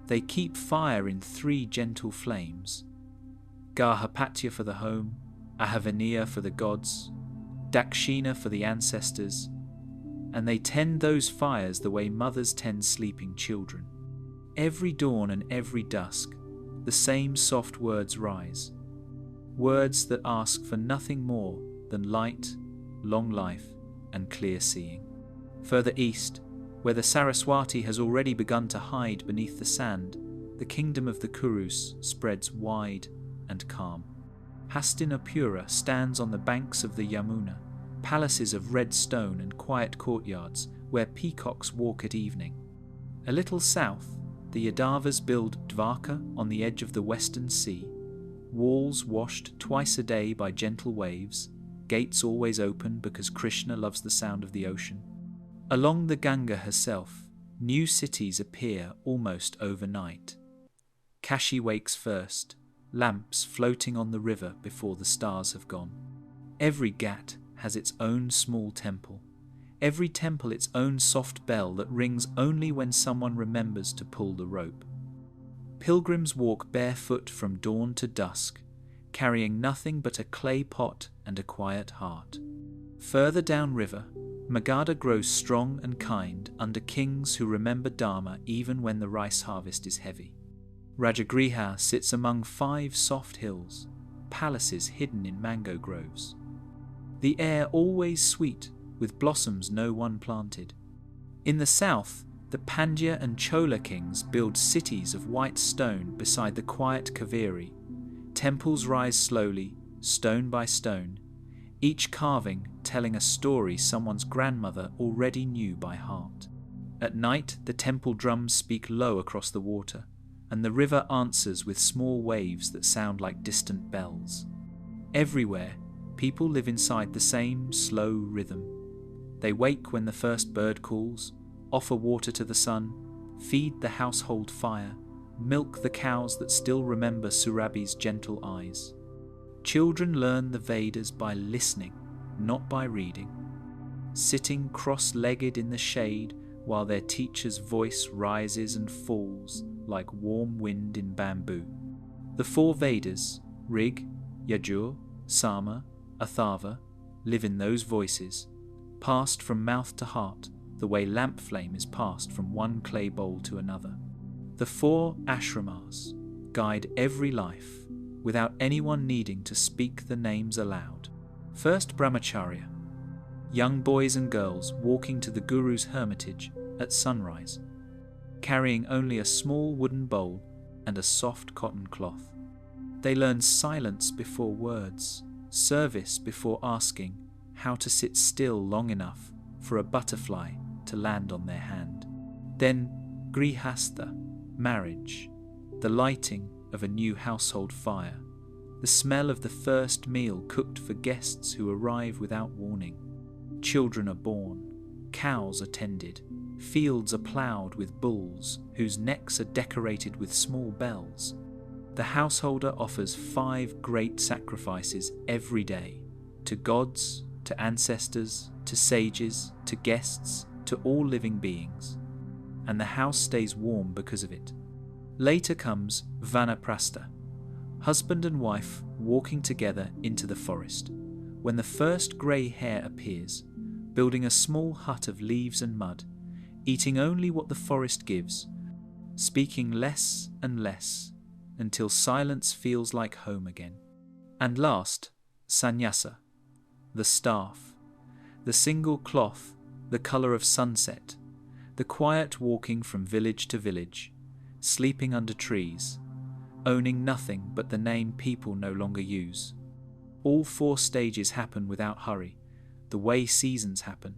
They keep fire in 3 gentle flames: Garhapatya for the home, Ahavaniya for the gods, Dakshina for the ancestors, and they tend those fires the way mothers tend sleeping children. Every dawn and every dusk, the same soft words rise, words that ask for nothing more than light, long life, and clear seeing. Further east, where the Saraswati has already begun to hide beneath the sand, the kingdom of the Kurus spreads wide and calm. Hastinapura stands on the banks of the Yamuna, palaces of red stone and quiet courtyards where peacocks walk at evening. A little south, the Yadavas build Dvarka on the edge of the western sea, walls washed twice a day by gentle waves, gates always open because Krishna loves the sound of the ocean. Along the Ganga herself, new cities appear almost overnight. Kashi wakes first, lamps floating on the river before the stars have gone. Every ghat has its own small temple, every temple its own soft bell that rings only when someone remembers to pull the rope. Pilgrims walk barefoot from dawn to dusk, carrying nothing but a clay pot and a quiet heart. Further downriver, Magadha grows strong and kind under kings who remember Dharma even when the rice harvest is heavy. Rajagriha sits among 5 soft hills, palaces hidden in mango groves. The air always sweet, with blossoms no one planted. In the south, the Pandya and Chola kings build cities of white stone beside the quiet Kaveri, Temples rise slowly, stone by stone, each carving telling a story someone's grandmother already knew by heart. At night, the temple drums speak low across the water, and the river answers with small waves that sound like distant bells. Everywhere, people live inside the same slow rhythm. They wake when the first bird calls, offer water to the sun, feed the household fire, milk the cows that still remember Surabhi's gentle eyes. Children learn the Vedas by listening, not by reading. Sitting cross-legged in the shade while their teacher's voice rises and falls like warm wind in bamboo. The 4 Vedas, Rig, Yajur, Sama, Atharva, live in those voices, passed from mouth to heart, the way lamp flame is passed from one clay bowl to another. The 4 ashramas guide every life without anyone needing to speak the names aloud. First brahmacharya, young boys and girls walking to the guru's hermitage at sunrise, carrying only a small wooden bowl and a soft cotton cloth. They learn silence before words, service before asking, how to sit still long enough for a butterfly to land on their hand. Then grihastha, marriage, the lighting of a new household fire, the smell of the first meal cooked for guests who arrive without warning. Children are born, cows are tended, fields are ploughed with bulls whose necks are decorated with small bells. The householder offers 5 great sacrifices every day, to gods, to ancestors, to sages, to guests, to all living beings, and the house stays warm because of it. Later comes vanaprastha, husband and wife walking together into the forest, when the first grey hair appears, building a small hut of leaves and mud, eating only what the forest gives, speaking less and less, until silence feels like home again. And last, sannyasa, the staff, the single cloth, the colour of sunset, the quiet walking from village to village, sleeping under trees, owning nothing but the name people no longer use. All 4 stages happen without hurry, the way seasons happen.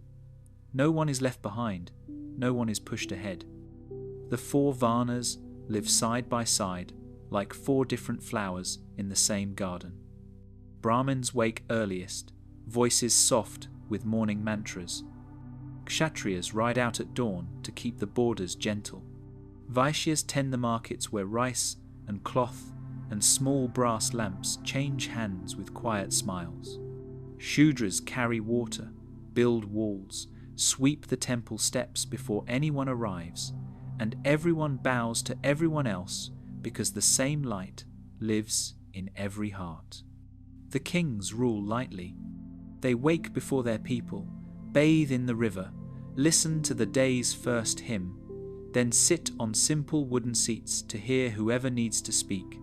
No one is left behind, no one is pushed ahead. The 4 varnas live side by side, like 4 different flowers in the same garden. Brahmins wake earliest, voices soft with morning mantras. Kshatriyas ride out at dawn to keep the borders gentle. Vaishyas tend the markets where rice and cloth and small brass lamps change hands with quiet smiles. Shudras carry water, build walls, sweep the temple steps before anyone arrives, and everyone bows to everyone else because the same light lives in every heart. The kings rule lightly. They wake before their people, bathe in the river, listen to the day's first hymn, then sit on simple wooden seats to hear whoever needs to speak.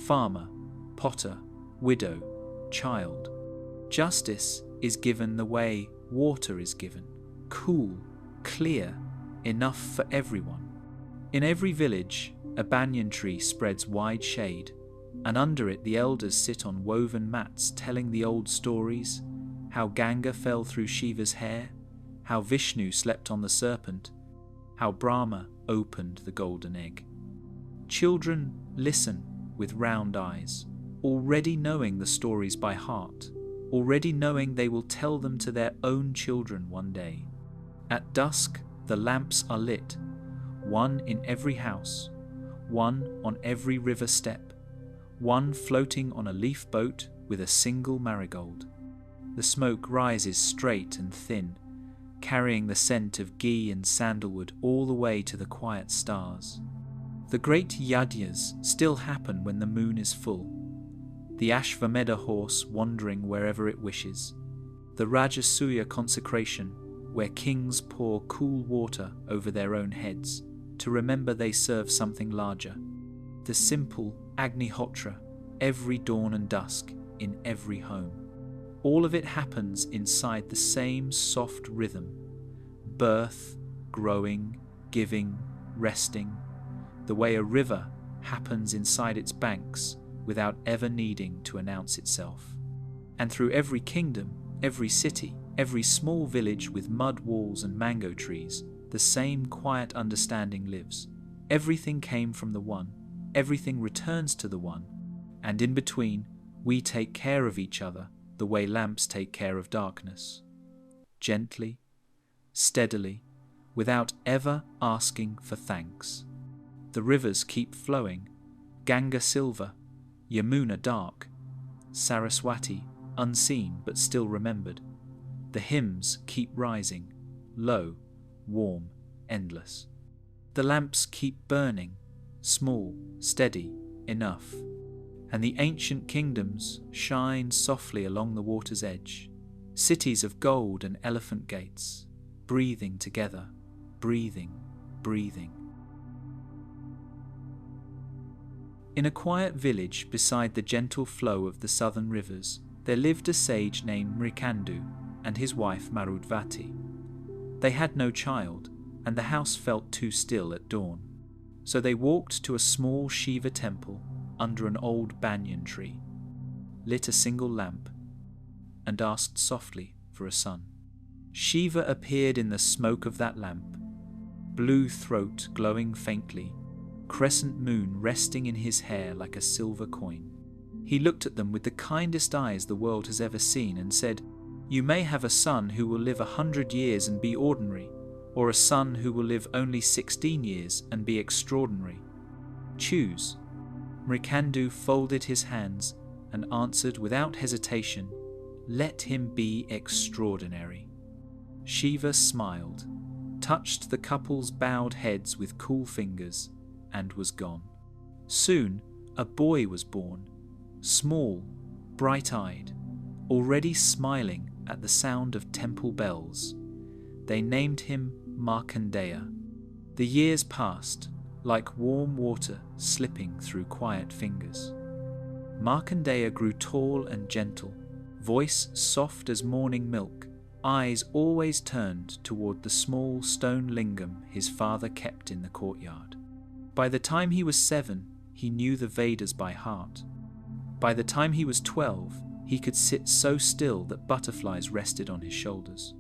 Farmer, potter, widow, child. Justice is given the way water is given, cool, clear, enough for everyone. In every village, a banyan tree spreads wide shade, and under it the elders sit on woven mats telling the old stories, how Ganga fell through Shiva's hair, how Vishnu slept on the serpent, how Brahma opened the golden egg. Children listen with round eyes, already knowing the stories by heart, already knowing they will tell them to their own children one day. At dusk, the lamps are lit, one in every house, one on every river step, one floating on a leaf boat with a single marigold. The smoke rises straight and thin, carrying the scent of ghee and sandalwood all the way to the quiet stars. The great yajnas still happen when the moon is full, the Ashvamedha horse wandering wherever it wishes, the Rajasuya consecration where kings pour cool water over their own heads to remember they serve something larger, the simple Agnihotra every dawn and dusk in every home. All of it happens inside the same soft rhythm: birth, growing, giving, resting, the way a river happens inside its banks without ever needing to announce itself. And through every kingdom, every city, every small village with mud walls and mango trees, the same quiet understanding lives. Everything came from the One, everything returns to the One, and in between, we take care of each other the way lamps take care of darkness. Gently, steadily, without ever asking for thanks. The rivers keep flowing, Ganga silver, Yamuna dark, Saraswati unseen but still remembered. The hymns keep rising, low, warm, endless. The lamps keep burning, small, steady, enough. And the ancient kingdoms shine softly along the water's edge, cities of gold and elephant gates, breathing together, breathing, breathing. In a quiet village beside the gentle flow of the southern rivers, there lived a sage named Mrikandu and his wife Marudvati. They had no child, and the house felt too still at dawn. So they walked to a small Shiva temple under an old banyan tree, lit a single lamp, and asked softly for a son. Shiva appeared in the smoke of that lamp, blue throat glowing faintly, crescent moon resting in his hair like a silver coin. He looked at them with the kindest eyes the world has ever seen and said, "You may have a son who will live 100 years and be ordinary, or a son who will live only 16 years and be extraordinary. Choose." Mrikandu folded his hands and answered without hesitation, "Let him be extraordinary." Shiva smiled, touched the couple's bowed heads with cool fingers, and was gone. Soon a boy was born, small, bright-eyed, already smiling at the sound of temple bells. They named him Markandeya. The years passed, like warm water slipping through quiet fingers. Markandeya grew tall and gentle, voice soft as morning milk, eyes always turned toward the small stone lingam his father kept in the courtyard. By the time he was 7, he knew the Vedas by heart. By the time he was 12, he could sit so still that butterflies rested on his shoulders.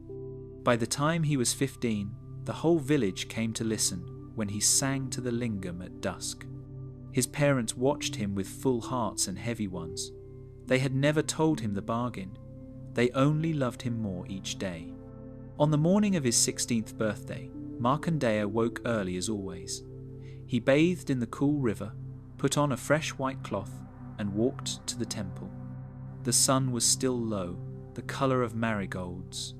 By the time he was 15, the whole village came to listen when he sang to the lingam at dusk. His parents watched him with full hearts and heavy ones. They had never told him the bargain. They only loved him more each day. On the morning of his 16th birthday, Markandeya woke early as always. He bathed in the cool river, put on a fresh white cloth, and walked to the temple. The sun was still low, the colour of marigolds.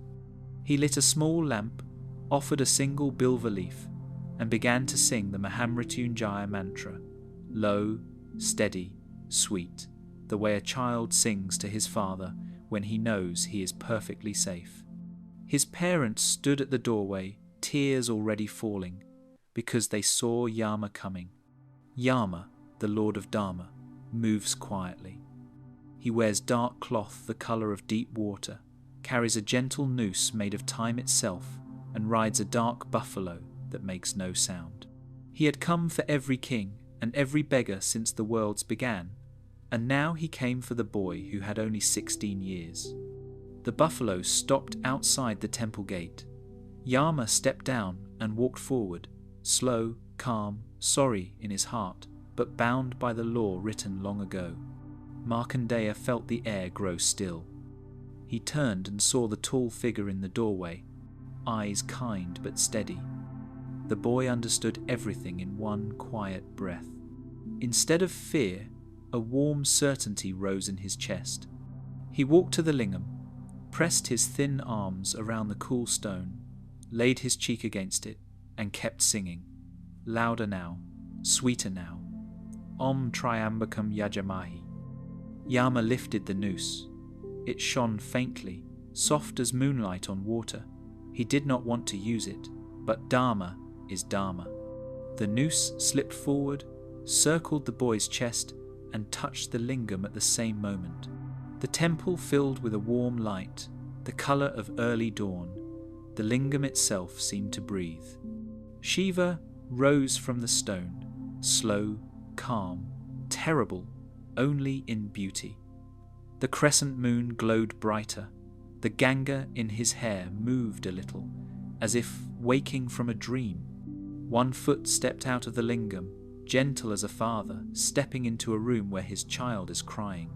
He lit a small lamp, offered a single bilva leaf, and began to sing the Mahamrityunjaya mantra, low, steady, sweet, the way a child sings to his father when he knows he is perfectly safe. His parents stood at the doorway, tears already falling, because they saw Yama coming. Yama, the Lord of Dharma, moves quietly. He wears dark cloth the colour of deep water, carries a gentle noose made of time itself, and rides a dark buffalo that makes no sound. He had come for every king and every beggar since the worlds began, and now he came for the boy who had only 16 years. The buffalo stopped outside the temple gate. Yama stepped down and walked forward, slow, calm, sorry in his heart, but bound by the law written long ago. Markandeya felt the air grow still. He turned and saw the tall figure in the doorway, eyes kind but steady. The boy understood everything in one quiet breath. Instead of fear, a warm certainty rose in his chest. He walked to the lingam, pressed his thin arms around the cool stone, laid his cheek against it, and kept singing, louder now, sweeter now, Om Triambakam Yajamahi. Yama lifted the noose. It shone faintly, soft as moonlight on water. He did not want to use it, but Dharma is Dharma. The noose slipped forward, circled the boy's chest, and touched the lingam at the same moment. The temple filled with a warm light, the colour of early dawn. The lingam itself seemed to breathe. Shiva rose from the stone, slow, calm, terrible, only in beauty. The crescent moon glowed brighter. The Ganga in his hair moved a little, as if waking from a dream. One foot stepped out of the lingam, gentle as a father stepping into a room where his child is crying.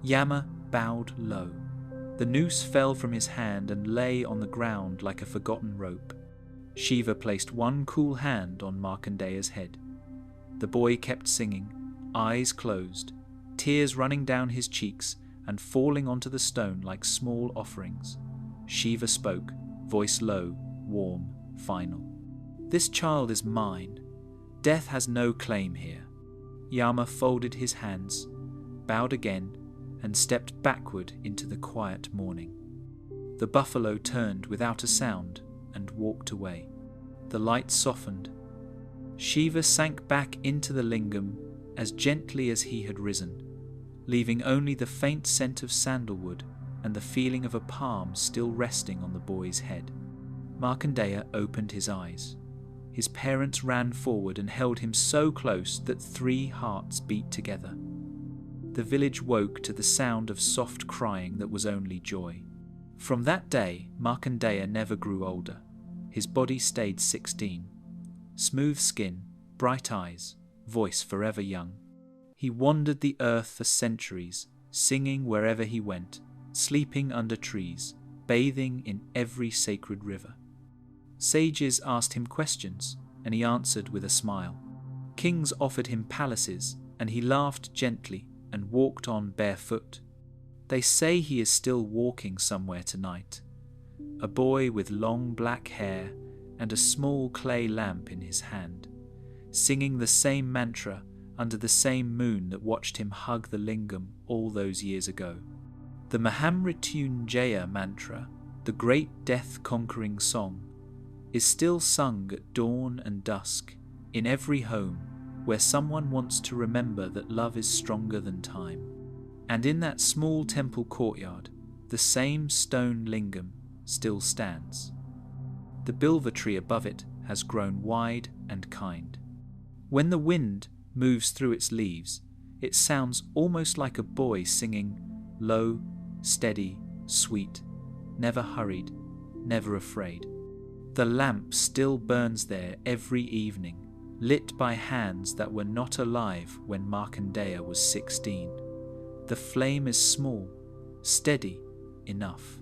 Yama bowed low. The noose fell from his hand and lay on the ground like a forgotten rope. Shiva placed one cool hand on Markandeya's head. The boy kept singing, eyes closed, tears running down his cheeks and falling onto the stone like small offerings. Shiva spoke, voice low, warm, final. "This child is mine. Death has no claim here." Yama folded his hands, bowed again, and stepped backward into the quiet morning. The buffalo turned without a sound and walked away. The light softened. Shiva sank back into the lingam as gently as he had risen, leaving only the faint scent of sandalwood and the feeling of a palm still resting on the boy's head. Markandeya opened his eyes. His parents ran forward and held him so close that 3 hearts beat together. The village woke to the sound of soft crying that was only joy. From that day, Markandeya never grew older. His body stayed 16. Smooth skin, bright eyes, voice forever young. He wandered the earth for centuries, singing wherever he went, sleeping under trees, bathing in every sacred river. Sages asked him questions, and he answered with a smile. Kings offered him palaces, and he laughed gently and walked on barefoot. They say he is still walking somewhere tonight, a boy with long black hair and a small clay lamp in his hand, singing the same mantra under the same moon that watched him hug the lingam all those years ago. The Mahamrityunjaya mantra, the great death-conquering song, is still sung at dawn and dusk in every home where someone wants to remember that love is stronger than time. And in that small temple courtyard, the same stone lingam still stands. The bilva tree above it has grown wide and kind. When the wind moves through its leaves, it sounds almost like a boy singing, low, steady, sweet, never hurried, never afraid. The lamp still burns there every evening, lit by hands that were not alive when Markandeya was 16. The flame is small, steady enough.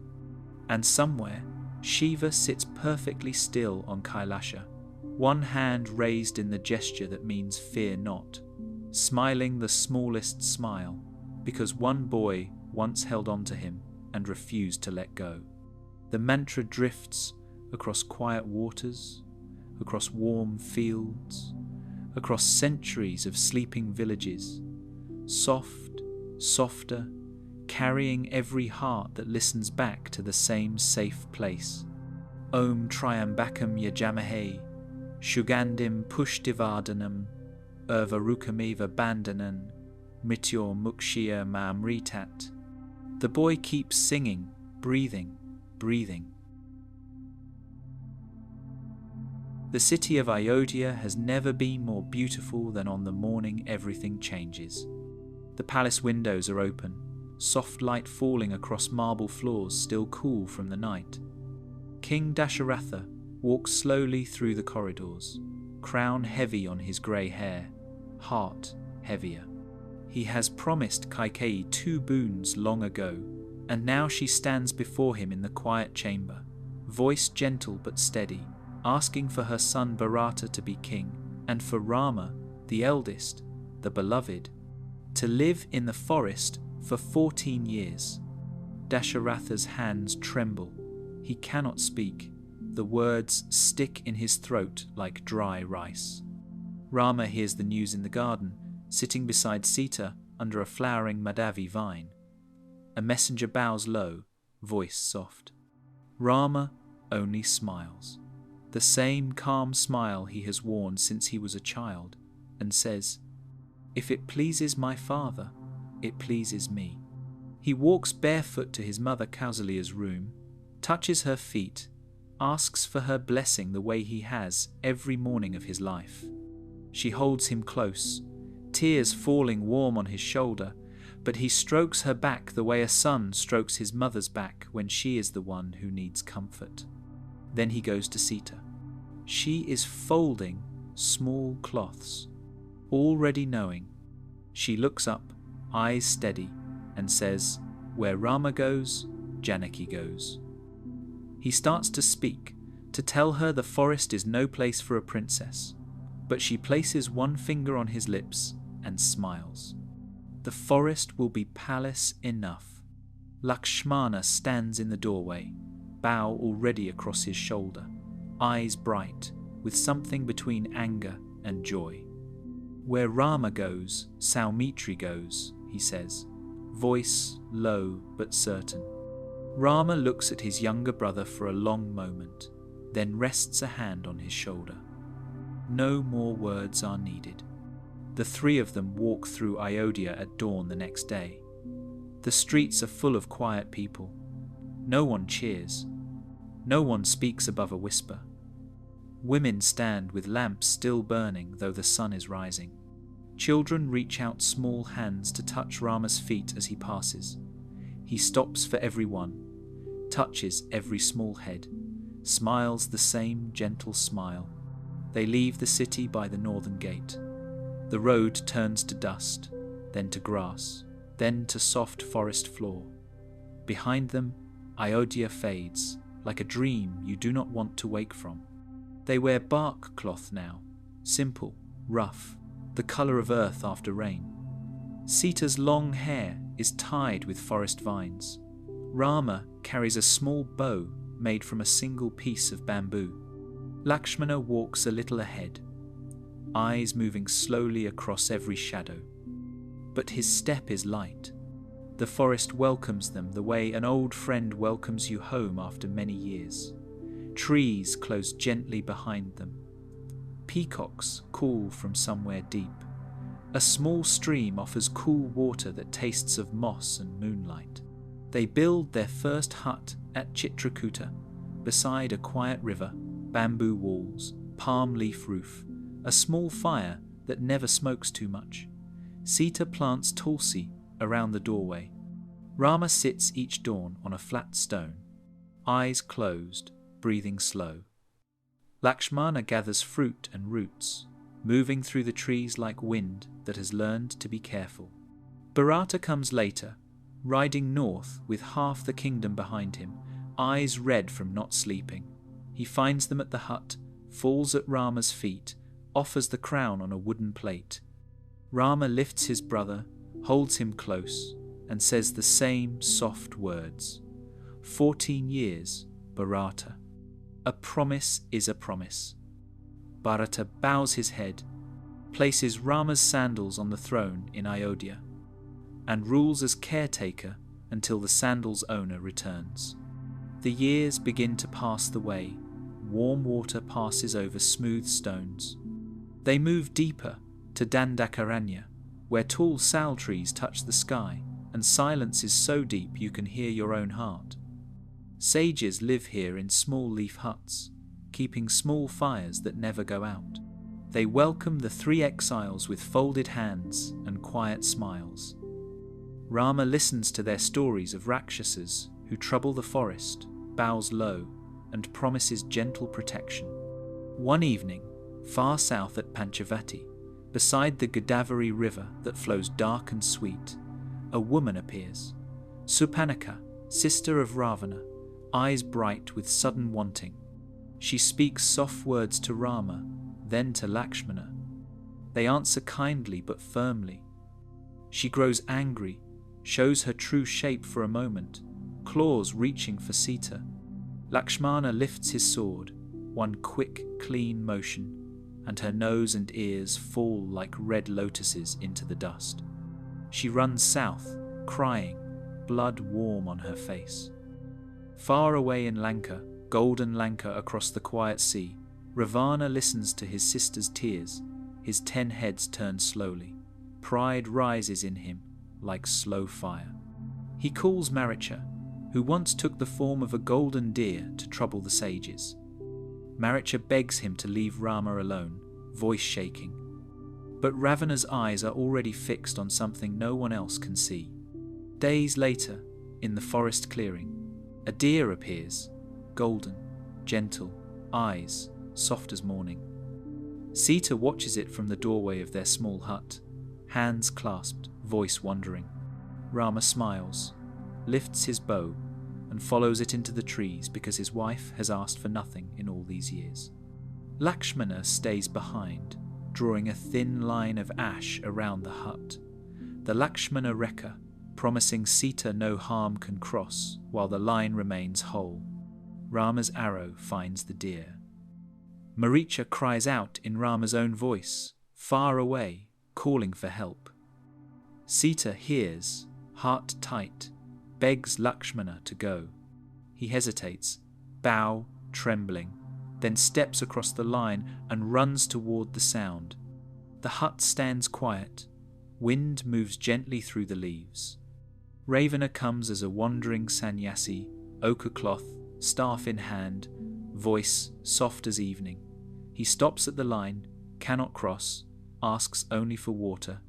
And somewhere, Shiva sits perfectly still on Kailasha, one hand raised in the gesture that means fear not, smiling the smallest smile, because one boy once held on to him and refused to let go. The mantra drifts across quiet waters, across warm fields, across centuries of sleeping villages, soft, softer, carrying every heart that listens back to the same safe place. Om Triambakam Yajamahe, Shugandim Pushtivardhanam, Urvarukamiva Bandhanan, Mrityor Mukshya Mamritat. The boy keeps singing, breathing, breathing. The city of Ayodhya has never been more beautiful than on the morning everything changes. The palace windows are open, soft light falling across marble floors still cool from the night. King Dasharatha walks slowly through the corridors, crown heavy on his grey hair, heart heavier. He has promised Kaikeyi 2 boons long ago, and now she stands before him in the quiet chamber, voice gentle but steady, asking for her son Bharata to be king, and for Rama, the eldest, the beloved, to live in the forest for 14 years. Dasharatha's hands tremble. He cannot speak. The words stick in his throat like dry rice. Rama hears the news in the garden, sitting beside Sita under a flowering Madhavi vine. A messenger bows low, voice soft. Rama only smiles, the same calm smile he has worn since he was a child, and says, "If it pleases my father, it pleases me." He walks barefoot to his mother Kausalya's room, touches her feet, asks for her blessing the way he has every morning of his life. She holds him close, tears falling warm on his shoulder, but he strokes her back the way a son strokes his mother's back when she is the one who needs comfort. Then he goes to Sita. She is folding small cloths, already knowing. She looks up, eyes steady, and says, "Where Rama goes, Janaki goes." He starts to speak, to tell her the forest is no place for a princess, but she places one finger on his lips and smiles. The forest will be palace enough. Lakshmana stands in the doorway, bow already across his shoulder, eyes bright, with something between anger and joy. "Where Rama goes, Saumitri goes," he says, voice low but certain. Rama looks at his younger brother for a long moment, then rests a hand on his shoulder. No more words are needed. The three of them walk through Ayodhya at dawn the next day. The streets are full of quiet people. No one cheers. No one speaks above a whisper. Women stand with lamps still burning though the sun is rising. Children reach out small hands to touch Rama's feet as he passes. He stops for everyone, touches every small head, smiles the same gentle smile. They leave the city by the northern gate. The road turns to dust, then to grass, then to soft forest floor. Behind them, Ayodhya fades, like a dream you do not want to wake from. They wear bark cloth now, simple, rough, the colour of earth after rain. Sita's long hair is tied with forest vines. Rama carries a small bow made from a single piece of bamboo. Lakshmana walks a little ahead, eyes moving slowly across every shadow. But his step is light. The forest welcomes them the way an old friend welcomes you home after many years. Trees close gently behind them. Peacocks call from somewhere deep. A small stream offers cool water that tastes of moss and moonlight. They build their first hut at Chitrakuta, beside a quiet river, bamboo walls, palm leaf roof, a small fire that never smokes too much. Sita plants tulsi around the doorway. Rama sits each dawn on a flat stone, eyes closed, breathing slow. Lakshmana gathers fruit and roots, moving through the trees like wind that has learned to be careful. Bharata comes later, riding north with half the kingdom behind him, eyes red from not sleeping. He finds them at the hut, falls at Rama's feet, offers the crown on a wooden plate. Rama lifts his brother, holds him close, and says the same soft words. 14 years, Bharata. A promise is a promise. Bharata bows his head, places Rama's sandals on the throne in Ayodhya, and rules as caretaker until the sandals' owner returns. The years begin to pass the way. Warm water passes over smooth stones. They move deeper to Dandakaranya, where tall sal trees touch the sky, and silence is so deep you can hear your own heart. Sages live here in small leaf huts, keeping small fires that never go out. They welcome the three exiles with folded hands and quiet smiles. Rama listens to their stories of Rakshasas who trouble the forest, bows low, and promises gentle protection. One evening, far south at Panchavati, beside the Godavari river that flows dark and sweet, a woman appears. Supanaka, sister of Ravana, eyes bright with sudden wanting. She speaks soft words to Rama, then to Lakshmana. They answer kindly but firmly. She grows angry, shows her true shape for a moment, claws reaching for Sita. Lakshmana lifts his sword, one quick, clean motion, and her nose and ears fall like red lotuses into the dust. She runs south, crying, blood warm on her face. Far away in Lanka, golden Lanka across the quiet sea, Ravana listens to his sister's tears. His 10 heads turn slowly. Pride rises in him like slow fire. He calls Maricha, who once took the form of a golden deer to trouble the sages. Maricha begs him to leave Rama alone, voice shaking. but Ravana's eyes are already fixed on something no one else can see. Days later, in the forest clearing, a deer appears, golden, gentle, eyes soft as morning. Sita watches it from the doorway of their small hut, hands clasped, voice wondering. Rama smiles, lifts his bow, and follows it into the trees because his wife has asked for nothing in all these years. Lakshmana stays behind, drawing a thin line of ash around the hut, the Lakshmana Rekha, promising Sita no harm can cross while the line remains whole. Rama's arrow finds the deer. Maricha cries out in Rama's own voice, far away, calling for help. Sita hears, heart tight, begs Lakshmana to go. He hesitates, bow, trembling, then steps across the line and runs toward the sound. The hut stands quiet. Wind moves gently through the leaves. Ravana comes as a wandering sannyasi, ochre cloth, staff in hand, voice soft as evening. He stops at the line, cannot cross, asks only for water.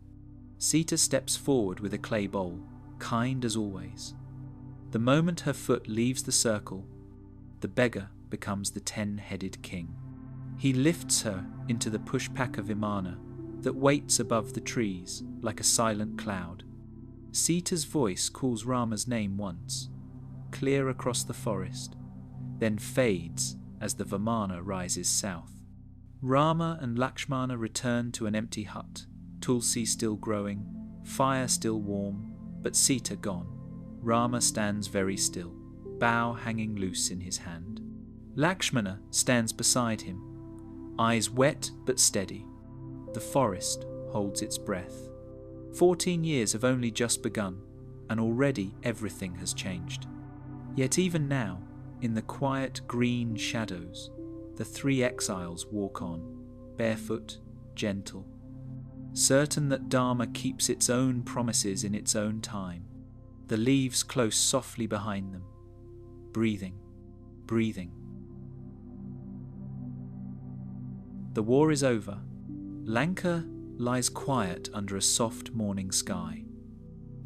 Sita steps forward with a clay bowl, kind as always. The moment her foot leaves the circle, the beggar becomes the 10-headed king. He lifts her into the Pushpaka Vimana that waits above the trees like a silent cloud. Sita's voice calls Rama's name once, clear across the forest, then fades as the Vimana rises south. Rama and Lakshmana return to an empty hut, tulsi still growing, fire still warm, but Sita gone. Rama stands very still, bow hanging loose in his hand. Lakshmana stands beside him, eyes wet but steady. The forest holds its breath. 14 years have only just begun, and already everything has changed. Yet even now, in the quiet green shadows, the 3 exiles walk on, barefoot, gentle, certain that Dharma keeps its own promises in its own time, the leaves close softly behind them, breathing, breathing. The war is over. Lanka lies quiet under a soft morning sky.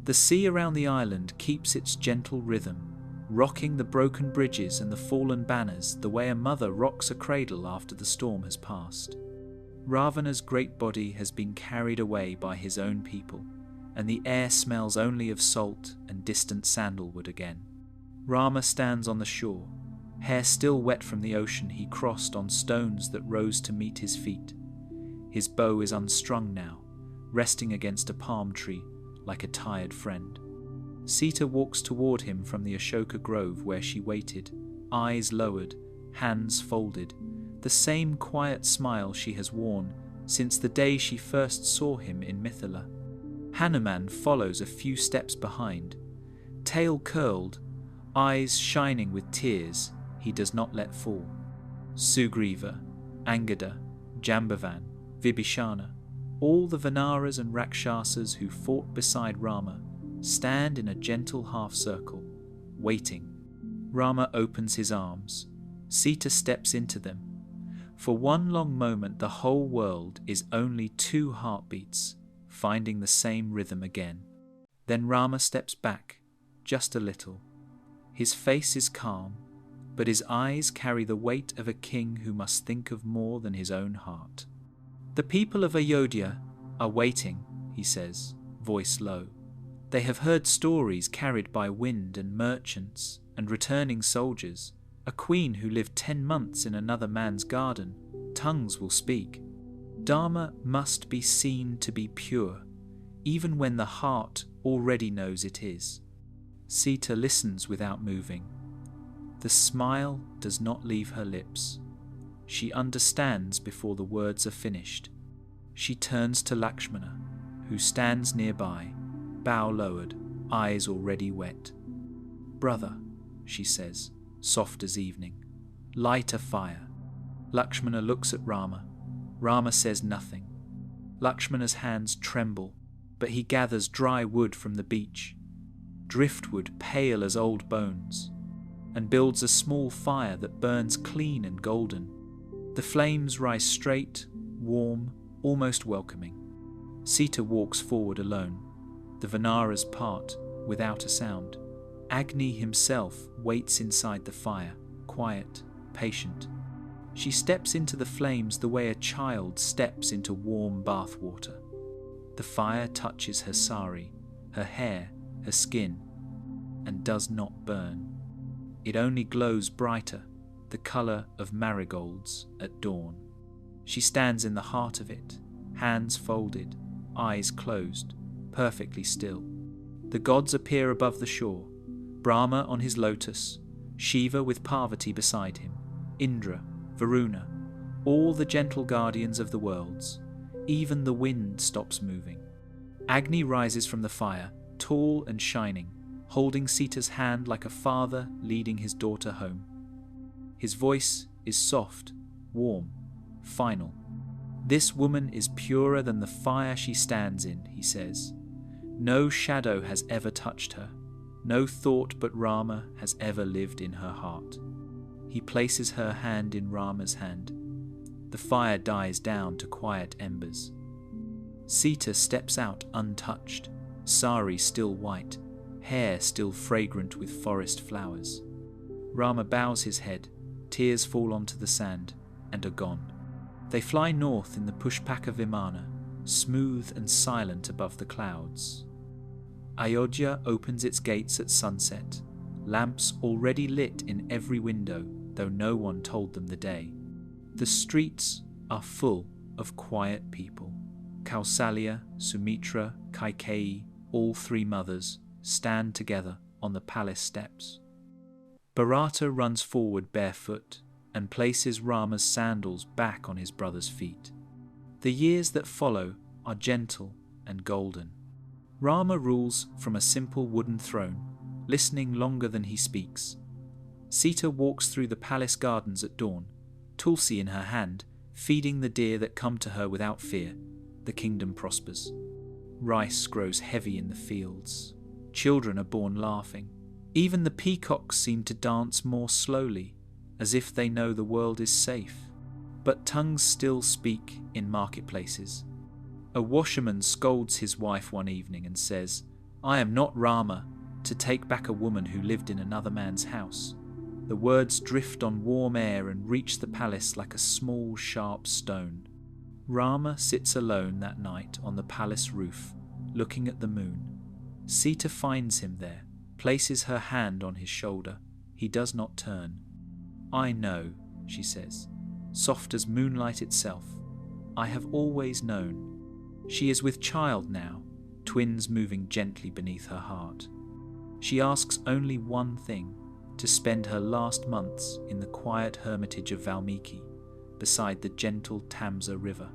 The sea around the island keeps its gentle rhythm, rocking the broken bridges and the fallen banners the way a mother rocks a cradle after the storm has passed. Ravana's great body has been carried away by his own people, and the air smells only of salt and distant sandalwood again. Rama stands on the shore, hair still wet from the ocean he crossed on stones that rose to meet his feet. His bow is unstrung now, resting against a palm tree like a tired friend. Sita walks toward him from the Ashoka grove where she waited, eyes lowered, hands folded, the same quiet smile she has worn since the day she first saw him in Mithila. Hanuman follows a few steps behind. Tail curled, eyes shining with tears he does not let fall. Sugriva, Angada, Jambavan, Vibhishana, all the Vanaras and Rakshasas who fought beside Rama stand in a gentle half-circle, waiting. Rama opens his arms. Sita steps into them. For one long moment the whole world is only 2 heartbeats, finding the same rhythm again. Then Rama steps back, just a little. His face is calm, but his eyes carry the weight of a king who must think of more than his own heart. The people of Ayodhya are waiting, he says, voice low. They have heard stories carried by wind and merchants and returning soldiers, a queen who lived 10 months in another man's garden. Tongues will speak. Dharma must be seen to be pure, even when the heart already knows it is. Sita listens without moving. The smile does not leave her lips. She understands before the words are finished. She turns to Lakshmana, who stands nearby, bow lowered, eyes already wet. "Brother," she says, soft as evening, "light a fire." Lakshmana looks at Rama. Rama says nothing. Lakshmana's hands tremble, but he gathers dry wood from the beach, driftwood pale as old bones, and builds a small fire that burns clean and golden. The flames rise straight, warm, almost welcoming. Sita walks forward alone. The Vanaras part without a sound. Agni himself waits inside the fire, quiet, patient. She steps into the flames the way a child steps into warm bath water. The fire touches her sari, her hair, her skin, and does not burn. It only glows brighter, the colour of marigolds at dawn. She stands in the heart of it, hands folded, eyes closed, perfectly still. The gods appear above the shore, Brahma on his lotus, Shiva with Parvati beside him, Indra, Varuna, all the gentle guardians of the worlds. Even the wind stops moving. Agni rises from the fire, tall and shining, holding Sita's hand like a father leading his daughter home. His voice is soft, warm, final. This woman is purer than the fire she stands in, he says. No shadow has ever touched her. No thought but Rama has ever lived in her heart. He places her hand in Rama's hand. The fire dies down to quiet embers. Sita steps out untouched, sari still white, hair still fragrant with forest flowers. Rama bows his head, tears fall onto the sand, and are gone. They fly north in the Pushpaka Vimana, smooth and silent above the clouds. Ayodhya opens its gates at sunset, lamps already lit in every window, though no one told them the day. The streets are full of quiet people. Kausalya, Sumitra, Kaikeyi, all three mothers, stand together on the palace steps. Bharata runs forward barefoot and places Rama's sandals back on his brother's feet. The years that follow are gentle and golden. Rama rules from a simple wooden throne, listening longer than he speaks. Sita walks through the palace gardens at dawn, Tulsi in her hand, feeding the deer that come to her without fear. The kingdom prospers. Rice grows heavy in the fields. Children are born laughing. Even the peacocks seem to dance more slowly, as if they know the world is safe. But tongues still speak in marketplaces. A washerman scolds his wife one evening and says, "I am not Rama to take back a woman who lived in another man's house." The words drift on warm air and reach the palace like a small, sharp stone. Rama sits alone that night on the palace roof, looking at the moon. Sita finds him there, places her hand on his shoulder. He does not turn. "I know," she says, soft as moonlight itself. "I have always known." She is with child now, twins moving gently beneath her heart. She asks only one thing, to spend her last months in the quiet hermitage of Valmiki, beside the gentle Tamsa river.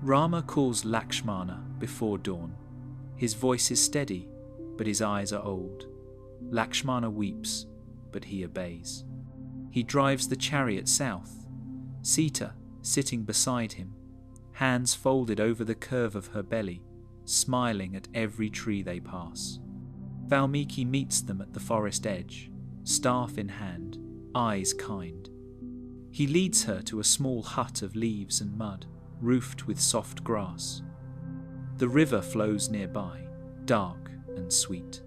Rama calls Lakshmana before dawn. His voice is steady, but his eyes are old. Lakshmana weeps, but he obeys. He drives the chariot south, Sita sitting beside him, hands folded over the curve of her belly, smiling at every tree they pass. Valmiki meets them at the forest edge, staff in hand, eyes kind. He leads her to a small hut of leaves and mud, roofed with soft grass. The river flows nearby, dark and sweet.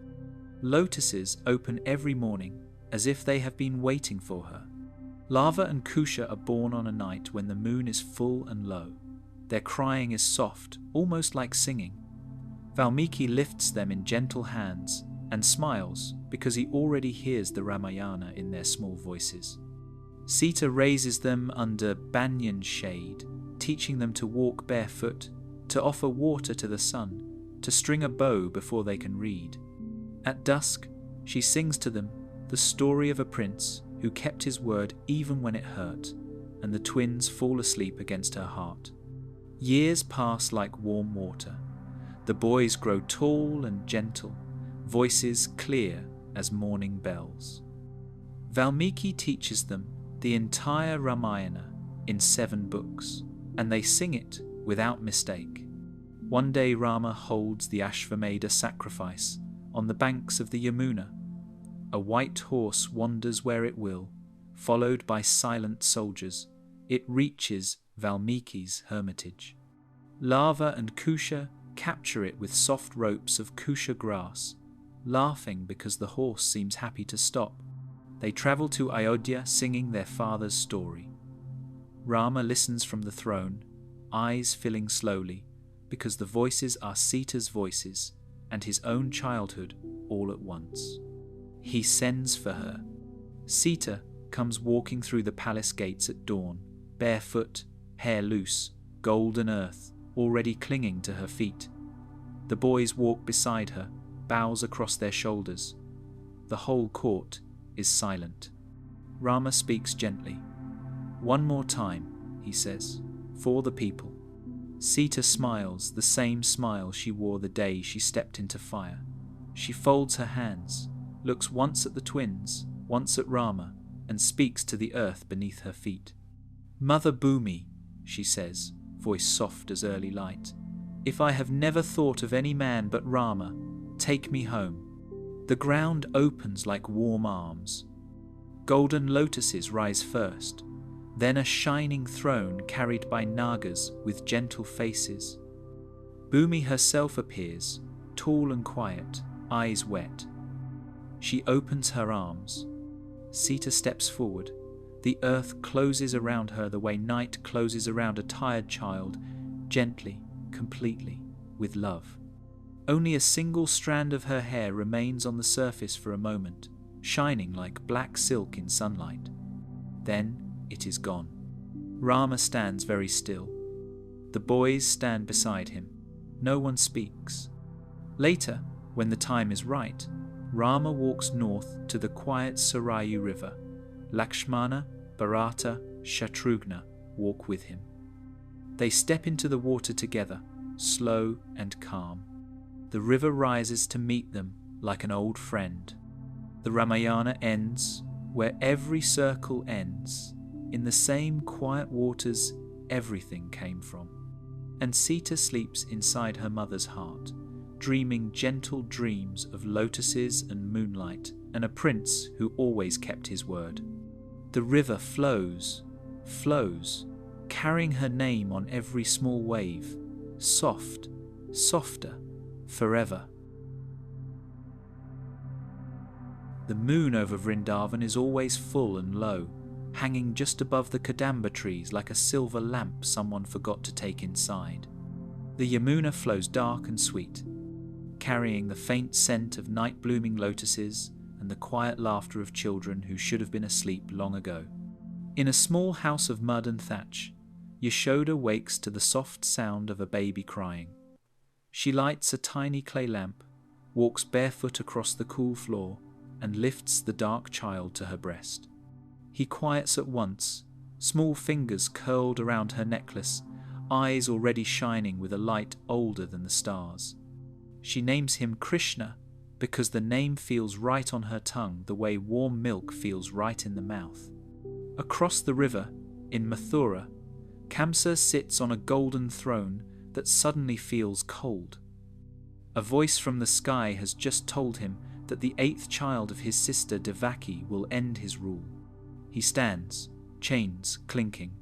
Lotuses open every morning, as if they have been waiting for her. Lava and Kusha are born on a night when the moon is full and low. Their crying is soft, almost like singing. Valmiki lifts them in gentle hands and smiles because he already hears the Ramayana in their small voices. Sita raises them under banyan shade, teaching them to walk barefoot, to offer water to the sun, to string a bow before they can read. At dusk, she sings to them the story of a prince who kept his word even when it hurt, and the twins fall asleep against her heart. Years pass like warm water. The boys grow tall and gentle, voices clear as morning bells. Valmiki teaches them the entire Ramayana in 7 books, and they sing it without mistake. One day Rama holds the Ashvamedha sacrifice on the banks of the Yamuna. A white horse wanders where it will, followed by silent soldiers. It reaches Valmiki's hermitage. Lava and Kusha capture it with soft ropes of kusha grass, laughing because the horse seems happy to stop. They travel to Ayodhya singing their father's story. Rama listens from the throne, eyes filling slowly, because the voices are Sita's voices and his own childhood all at once. He sends for her. Sita comes walking through the palace gates at dawn, barefoot, hair loose, golden earth already clinging to her feet. The boys walk beside her, bows across their shoulders. The whole court is silent. Rama speaks gently. "One more time," he says, "for the people." Sita smiles the same smile she wore the day she stepped into fire. She folds her hands, looks once at the twins, once at Rama, and speaks to the earth beneath her feet. "Mother Bhumi," she says, voice soft as early light, "if I have never thought of any man but Rama, take me home." The ground opens like warm arms. Golden lotuses rise first, then a shining throne carried by Nagas with gentle faces. Bhumi herself appears, tall and quiet, eyes wet. She opens her arms. Sita steps forward. The earth closes around her the way night closes around a tired child, gently, completely, with love. Only a single strand of her hair remains on the surface for a moment, shining like black silk in sunlight. Then it is gone. Rama stands very still. The boys stand beside him. No one speaks. Later, when the time is right, Rama walks north to the quiet Sarayu river. Lakshmana, Bharata, Shatrughna walk with him. They step into the water together, slow and calm. The river rises to meet them like an old friend. The Ramayana ends where every circle ends, in the same quiet waters everything came from. And Sita sleeps inside her mother's heart, dreaming gentle dreams of lotuses and moonlight and a prince who always kept his word. The river flows, flows, carrying her name on every small wave, soft, softer, forever. The moon over Vrindavan is always full and low, hanging just above the Kadamba trees like a silver lamp someone forgot to take inside. The Yamuna flows dark and sweet, carrying the faint scent of night-blooming lotuses and the quiet laughter of children who should have been asleep long ago. In a small house of mud and thatch, Yashoda wakes to the soft sound of a baby crying. She lights a tiny clay lamp, walks barefoot across the cool floor, and lifts the dark child to her breast. He quiets at once, small fingers curled around her necklace, eyes already shining with a light older than the stars. She names him Krishna because the name feels right on her tongue the way warm milk feels right in the mouth. Across the river, in Mathura, Kamsa sits on a golden throne that suddenly feels cold. A voice from the sky has just told him that the 8th child of his sister Devaki will end his rule. He stands, chains clinking,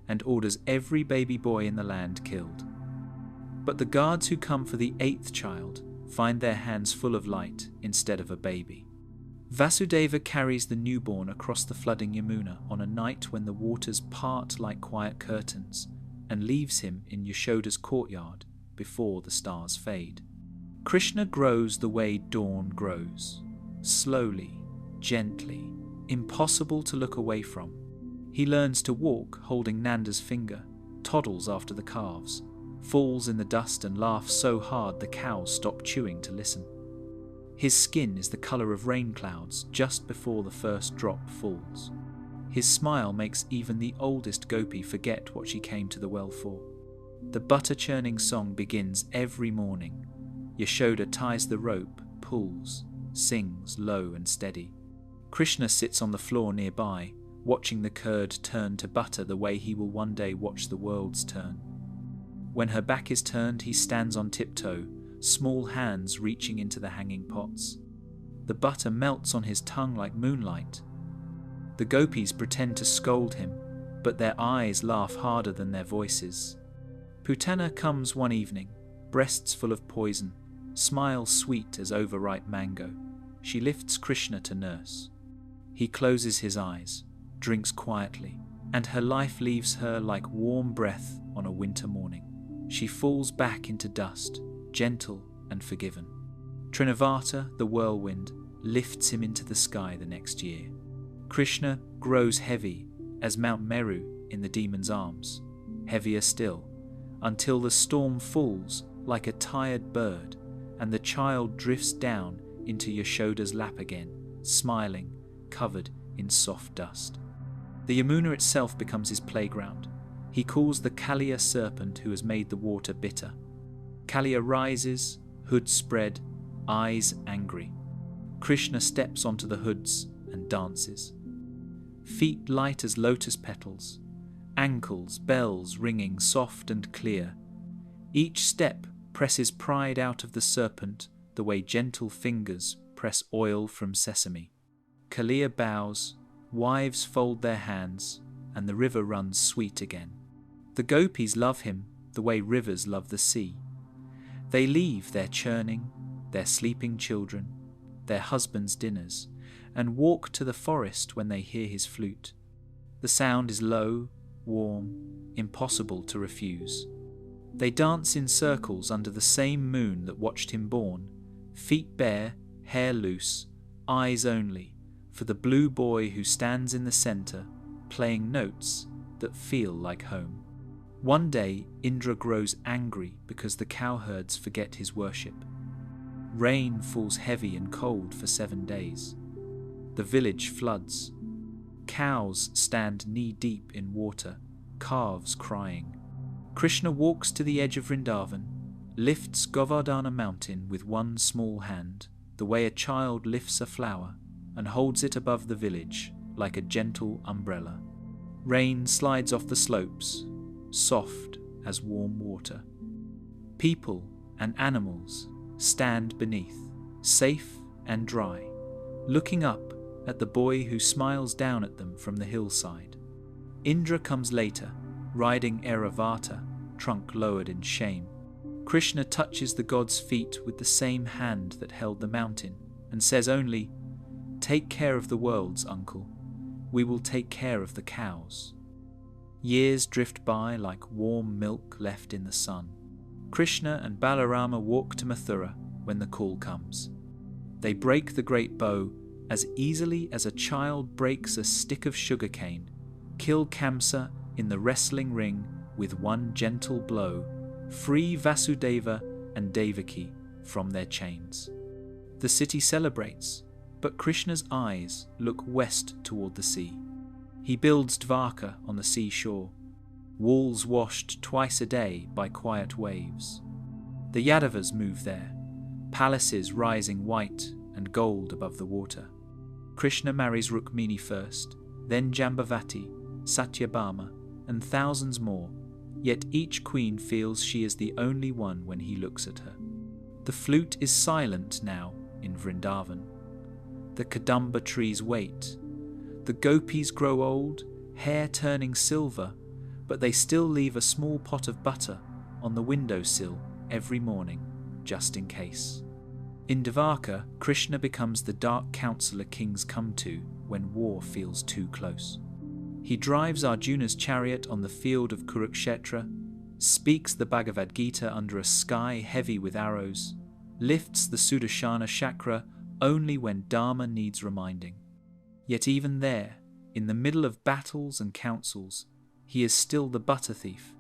and orders every baby boy in the land killed. But the guards who come for the 8th child find their hands full of light instead of a baby. Vasudeva carries the newborn across the flooding Yamuna on a night when the waters part like quiet curtains and leaves him in Yashoda's courtyard before the stars fade. Krishna grows the way dawn grows, slowly, gently, impossible to look away from. He learns to walk holding Nanda's finger, toddles after the calves, falls in the dust and laughs so hard the cows stop chewing to listen. His skin is the colour of rain clouds just before the first drop falls. His smile makes even the oldest gopi forget what she came to the well for. The butter-churning song begins every morning. Yashoda ties the rope, pulls, sings low and steady. Krishna sits on the floor nearby, watching the curd turn to butter the way he will one day watch the worlds turn. When her back is turned, he stands on tiptoe, small hands reaching into the hanging pots. The butter melts on his tongue like moonlight. The gopis pretend to scold him, but their eyes laugh harder than their voices. Putana comes one evening, breasts full of poison, smile sweet as overripe mango. She lifts Krishna to nurse. He closes his eyes, drinks quietly, and her life leaves her like warm breath on a winter morning. She falls back into dust, gentle and forgiven. Trinavata, the whirlwind, lifts him into the sky the next year. Krishna grows heavy as Mount Meru in the demon's arms, heavier still, until the storm falls like a tired bird and the child drifts down into Yashoda's lap again, smiling, covered in soft dust. The Yamuna itself becomes his playground. He calls the Kaliya serpent who has made the water bitter. Kaliya rises, hood spread, eyes angry. Krishna steps onto the hoods and dances. Feet light as lotus petals, ankles, bells ringing soft and clear. Each step presses pride out of the serpent the way gentle fingers press oil from sesame. Kaliya bows, wives fold their hands, and the river runs sweet again. The gopis love him the way rivers love the sea. They leave their churning, their sleeping children, their husbands' dinners, and walk to the forest when they hear his flute. The sound is low, warm, impossible to refuse. They dance in circles under the same moon that watched him born, feet bare, hair loose, eyes only, for the blue boy who stands in the centre, playing notes that feel like home. One day, Indra grows angry because the cowherds forget his worship. Rain falls heavy and cold for 7 days. The village floods. Cows stand knee-deep in water, calves crying. Krishna walks to the edge of Vrindavan, lifts Govardhana mountain with one small hand, the way a child lifts a flower, and holds it above the village like a gentle umbrella. Rain slides off the slopes, soft as warm water. People and animals stand beneath, safe and dry, looking up at the boy who smiles down at them from the hillside. Indra comes later, riding Airavata, trunk lowered in shame. Krishna touches the god's feet with the same hand that held the mountain, and says only, "Take care of the worlds, uncle. We will take care of the cows." Years drift by like warm milk left in the sun. Krishna and Balarama walk to Mathura when the call comes. They break the great bow as easily as a child breaks a stick of sugarcane, kill Kamsa in the wrestling ring with one gentle blow, free Vasudeva and Devaki from their chains. The city celebrates, but Krishna's eyes look west toward the sea. He builds Dvarka on the seashore, walls washed twice a day by quiet waves. The Yadavas move there, palaces rising white and gold above the water. Krishna marries Rukmini first, then Jambavati, Satyabhama, and thousands more, yet each queen feels she is the only one when he looks at her. The flute is silent now in Vrindavan. The Kadamba trees wait. The gopis grow old, hair turning silver, but they still leave a small pot of butter on the windowsill every morning, just in case. In Dvarka, Krishna becomes the dark counsellor kings come to when war feels too close. He drives Arjuna's chariot on the field of Kurukshetra, speaks the Bhagavad Gita under a sky heavy with arrows, lifts the Sudarshana chakra only when Dharma needs reminding. Yet even there, in the middle of battles and councils, he is still the butter thief.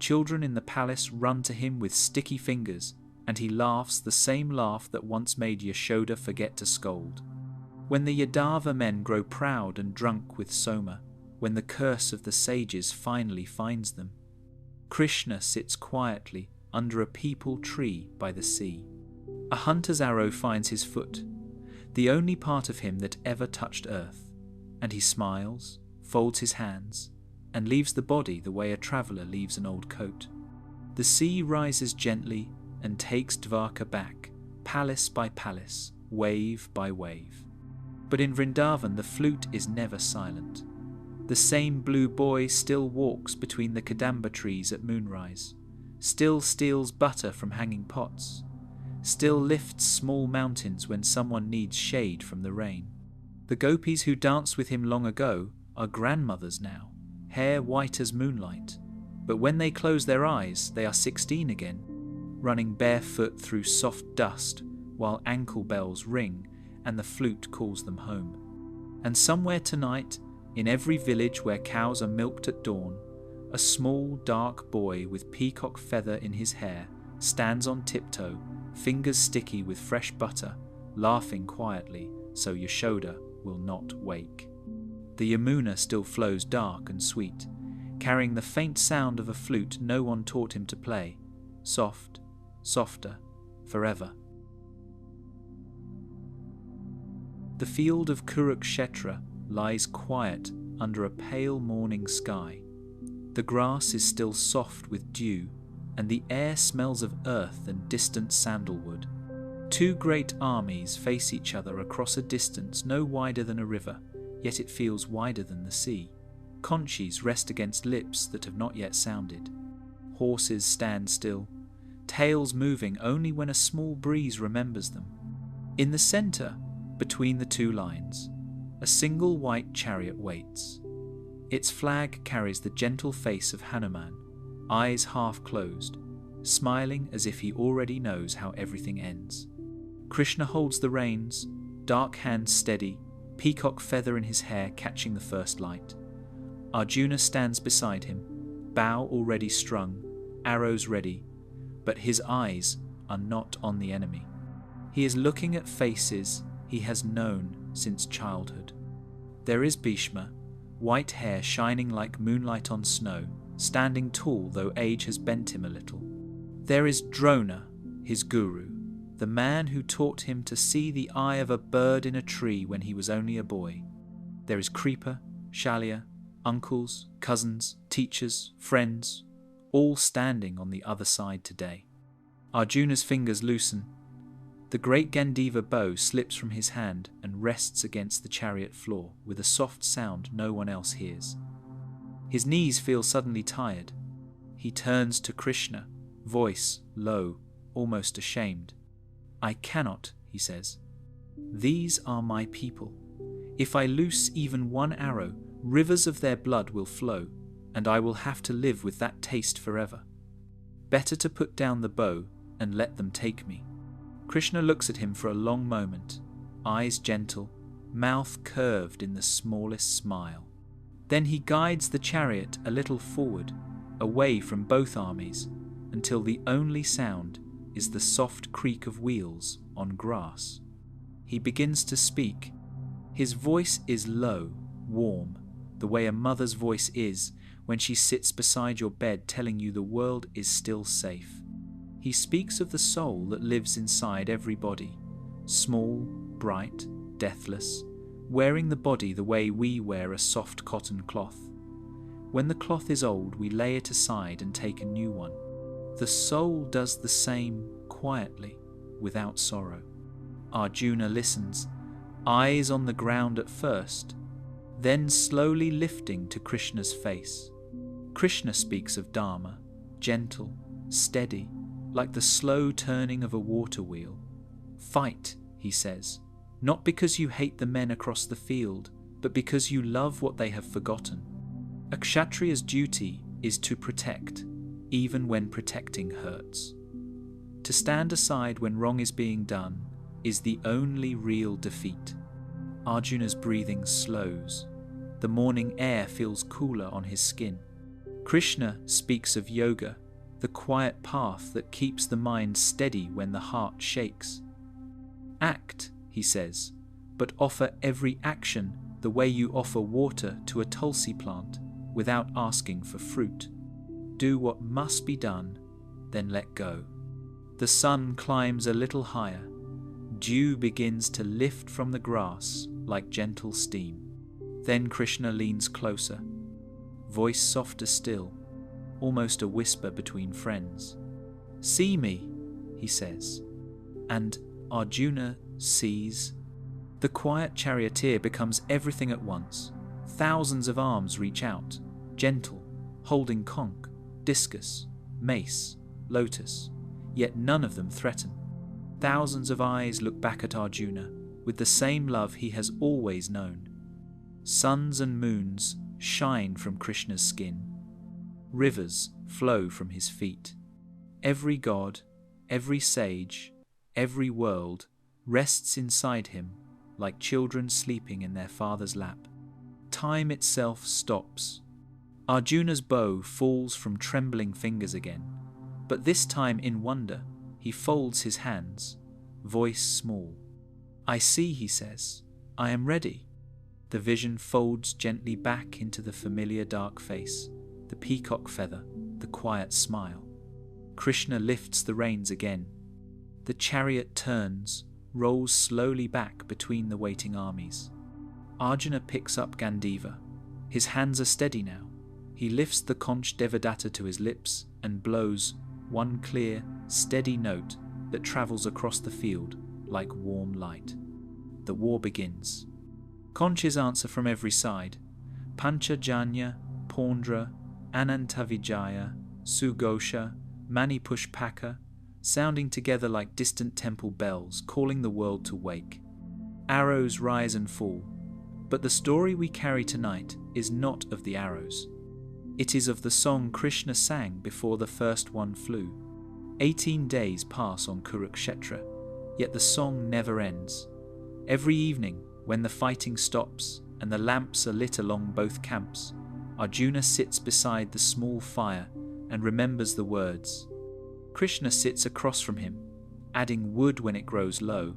Children in the palace run to him with sticky fingers, and he laughs the same laugh that once made Yashoda forget to scold. When the Yadava men grow proud and drunk with Soma, when the curse of the sages finally finds them, Krishna sits quietly under a peepal tree by the sea. A hunter's arrow finds his foot, the only part of him that ever touched earth, and he smiles, folds his hands, and leaves the body the way a traveller leaves an old coat. The sea rises gently and takes Dvarka back, palace by palace, wave by wave. But in Vrindavan the flute is never silent. The same blue boy still walks between the Kadamba trees at moonrise, still steals butter from hanging pots, still lifts small mountains when someone needs shade from the rain. The gopis who danced with him long ago are grandmothers now, hair white as moonlight, but when they close their eyes they are 16 again, running barefoot through soft dust while ankle bells ring and the flute calls them home. And somewhere tonight, in every village where cows are milked at dawn, a small dark boy with peacock feather in his hair stands on tiptoe, fingers sticky with fresh butter, laughing quietly so Yashoda will not wake. The Yamuna still flows dark and sweet, carrying the faint sound of a flute no one taught him to play, soft, softer, forever. The field of Kurukshetra lies quiet under a pale morning sky. The grass is still soft with dew, and the air smells of earth and distant sandalwood. Two great armies face each other across a distance no wider than a river, yet it feels wider than the sea. Conchis rest against lips that have not yet sounded. Horses stand still, tails moving only when a small breeze remembers them. In the centre, between the two lines, a single white chariot waits. Its flag carries the gentle face of Hanuman, eyes half closed, smiling as if he already knows how everything ends. Krishna holds the reins, dark hands steady, peacock feather in his hair catching the first light. Arjuna stands beside him, bow already strung, arrows ready, but his eyes are not on the enemy. He is looking at faces he has known since childhood. There is Bhishma, white hair shining like moonlight on snow, standing tall though age has bent him a little. There is Drona, his guru, the man who taught him to see the eye of a bird in a tree when he was only a boy. There is Kripa, Shalya, uncles, cousins, teachers, friends, all standing on the other side today. Arjuna's fingers loosen. The great Gandiva bow slips from his hand and rests against the chariot floor with a soft sound no one else hears. His knees feel suddenly tired. He turns to Krishna, voice low, almost ashamed. "I cannot," he says. "These are my people. If I loose even one arrow, rivers of their blood will flow, and I will have to live with that taste forever. Better to put down the bow and let them take me." Krishna looks at him for a long moment, eyes gentle, mouth curved in the smallest smile. Then he guides the chariot a little forward, away from both armies, until the only sound is the soft creak of wheels on grass. He begins to speak. His voice is low, warm, the way a mother's voice is when she sits beside your bed telling you the world is still safe. He speaks of the soul that lives inside every body, small, bright, deathless, wearing the body the way we wear a soft cotton cloth. When the cloth is old, we lay it aside and take a new one. The soul does the same quietly, without sorrow. Arjuna listens, eyes on the ground at first, then slowly lifting to Krishna's face. Krishna speaks of Dharma, gentle, steady, like the slow turning of a water wheel. "Fight," he says, "not because you hate the men across the field, but because you love what they have forgotten. A kshatriya's duty is to protect, even when protecting hurts. To stand aside when wrong is being done is the only real defeat." Arjuna's breathing slows. The morning air feels cooler on his skin. Krishna speaks of yoga, the quiet path that keeps the mind steady when the heart shakes. "Act," he says, "but offer every action the way you offer water to a tulsi plant without asking for fruit. Do what must be done, then let go." The sun climbs a little higher. Dew begins to lift from the grass like gentle steam. Then Krishna leans closer, voice softer still, almost a whisper between friends. "See me," he says. And Arjuna sees. The quiet charioteer becomes everything at once. Thousands of arms reach out, gentle, holding conch, discus, mace, lotus, yet none of them threaten. Thousands of eyes look back at Arjuna with the same love he has always known. Suns and moons shine from Krishna's skin. Rivers flow from his feet. Every god, every sage, every world rests inside him like children sleeping in their father's lap. Time itself stops. Arjuna's bow falls from trembling fingers again, but this time in wonder he folds his hands, voice small. "I see," he says, "I am ready." The vision folds gently back into the familiar dark face, the peacock feather, the quiet smile. Krishna lifts the reins again. The chariot turns, rolls slowly back between the waiting armies. Arjuna picks up Gandiva. His hands are steady now. He lifts the conch Devadatta to his lips and blows one clear, steady note that travels across the field like warm light. The war begins. Conches answer from every side. Panchajanya, Pondra, Anantavijaya, Sughosha, Manipushpaka, sounding together like distant temple bells, calling the world to wake. Arrows rise and fall, but the story we carry tonight is not of the arrows. It is of the song Krishna sang before the first one flew. 18 days pass on Kurukshetra, yet the song never ends. Every evening, when the fighting stops and the lamps are lit along both camps, Arjuna sits beside the small fire and remembers the words. Krishna sits across from him, adding wood when it grows low,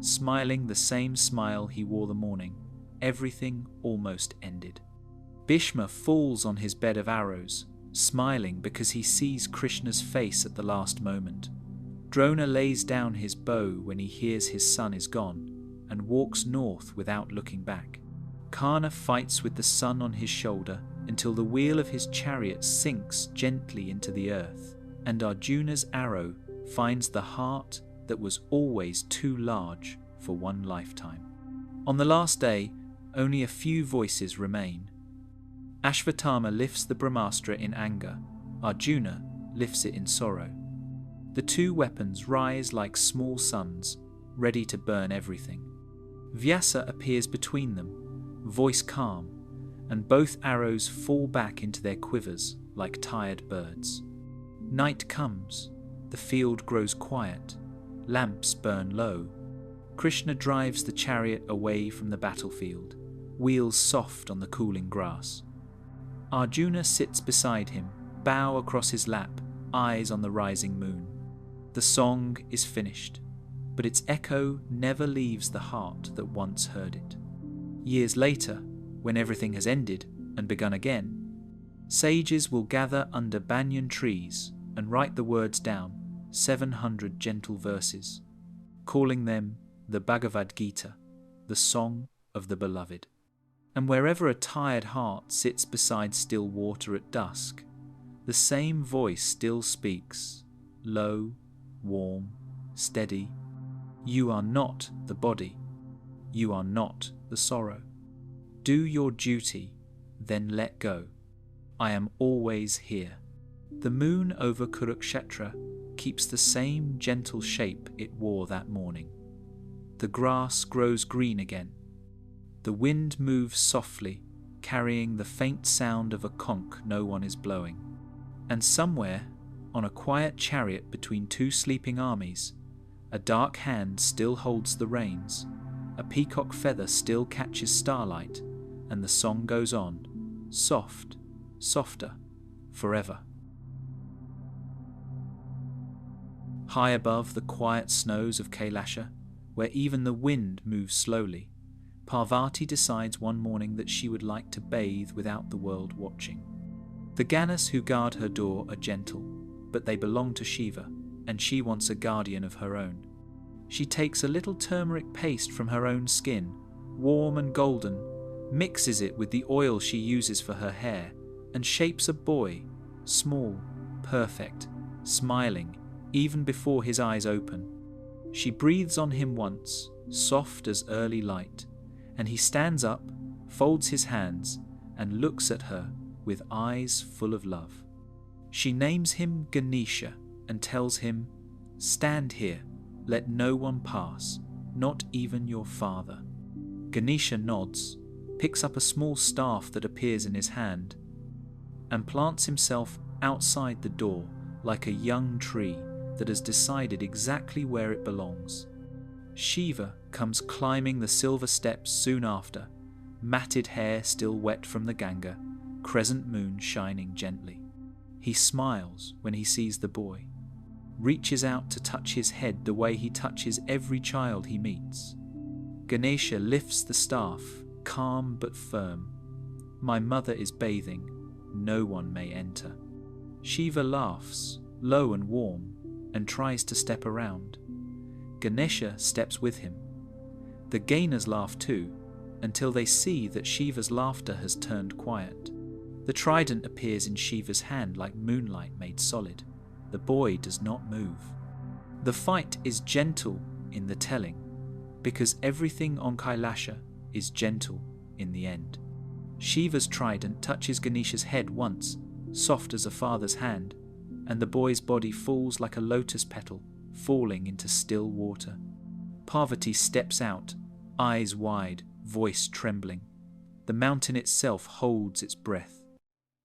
smiling the same smile he wore the morning. Everything almost ended. Bhishma falls on his bed of arrows, smiling because he sees Krishna's face at the last moment. Drona lays down his bow when he hears his son is gone, and walks north without looking back. Karna fights with the sun on his shoulder until the wheel of his chariot sinks gently into the earth, and Arjuna's arrow finds the heart that was always too large for one lifetime. On the last day, only a few voices remain. Ashvatthama lifts the Brahmastra in anger. Arjuna lifts it in sorrow. The two weapons rise like small suns, ready to burn everything. Vyasa appears between them, voice calm, and both arrows fall back into their quivers like tired birds. Night comes, the field grows quiet, lamps burn low. Krishna drives the chariot away from the battlefield, wheels soft on the cooling grass. Arjuna sits beside him, bow across his lap, eyes on the rising moon. The song is finished, but its echo never leaves the heart that once heard it. Years later, when everything has ended and begun again, sages will gather under banyan trees and write the words down, 700 gentle verses, calling them the Bhagavad Gita, the Song of the Beloved. And wherever a tired heart sits beside still water at dusk, the same voice still speaks, low, warm, steady. You are not the body. You are not the sorrow. Do your duty, then let go. I am always here. The moon over Kurukshetra keeps the same gentle shape it wore that morning. The grass grows green again. The wind moves softly, carrying the faint sound of a conch no one is blowing. And somewhere, on a quiet chariot between two sleeping armies, a dark hand still holds the reins, a peacock feather still catches starlight, and the song goes on, soft, softer, forever. High above the quiet snows of Kailasha, where even the wind moves slowly, Parvati decides one morning that she would like to bathe without the world watching. The Ganas who guard her door are gentle, but they belong to Shiva, and she wants a guardian of her own. She takes a little turmeric paste from her own skin, warm and golden, mixes it with the oil she uses for her hair, and shapes a boy, small, perfect, smiling, even before his eyes open. She breathes on him once, soft as early light, and he stands up, folds his hands, and looks at her with eyes full of love. She names him Ganesha and tells him, "Stand here, let no one pass, not even your father." Ganesha nods, picks up a small staff that appears in his hand, and plants himself outside the door like a young tree that has decided exactly where it belongs. Shiva comes climbing the silver steps soon after, matted hair still wet from the Ganga, crescent moon shining gently. He smiles when he sees the boy, reaches out to touch his head the way he touches every child he meets. Ganesha lifts the staff, calm but firm. "My mother is bathing, no one may enter." Shiva laughs, low and warm, and tries to step around. Ganesha steps with him. The gainers laugh too, until they see that Shiva's laughter has turned quiet. The trident appears in Shiva's hand like moonlight made solid. The boy does not move. The fight is gentle in the telling, because everything on Kailasha is gentle in the end. Shiva's trident touches Ganesha's head once, soft as a father's hand, and the boy's body falls like a lotus petal, falling into still water. Parvati steps out, eyes wide, voice trembling. The mountain itself holds its breath.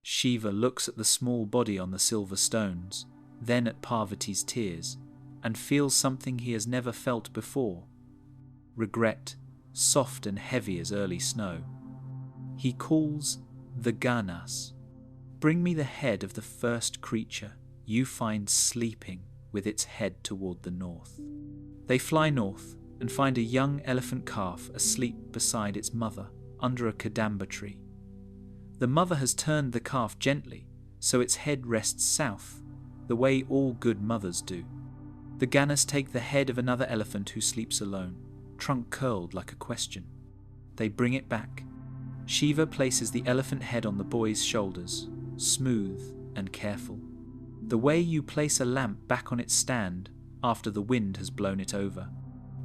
Shiva looks at the small body on the silver stones, then at Parvati's tears, and feels something he has never felt before. Regret, soft and heavy as early snow. He calls the Ganas. "Bring me the head of the first creature you find sleeping with its head toward the north." They fly north and find a young elephant calf asleep beside its mother under a kadamba tree. The mother has turned the calf gently so its head rests south, the way all good mothers do. The Ganas take the head of another elephant who sleeps alone, trunk curled like a question. They bring it back. Shiva places the elephant head on the boy's shoulders, smooth and careful. The way you place a lamp back on its stand after the wind has blown it over.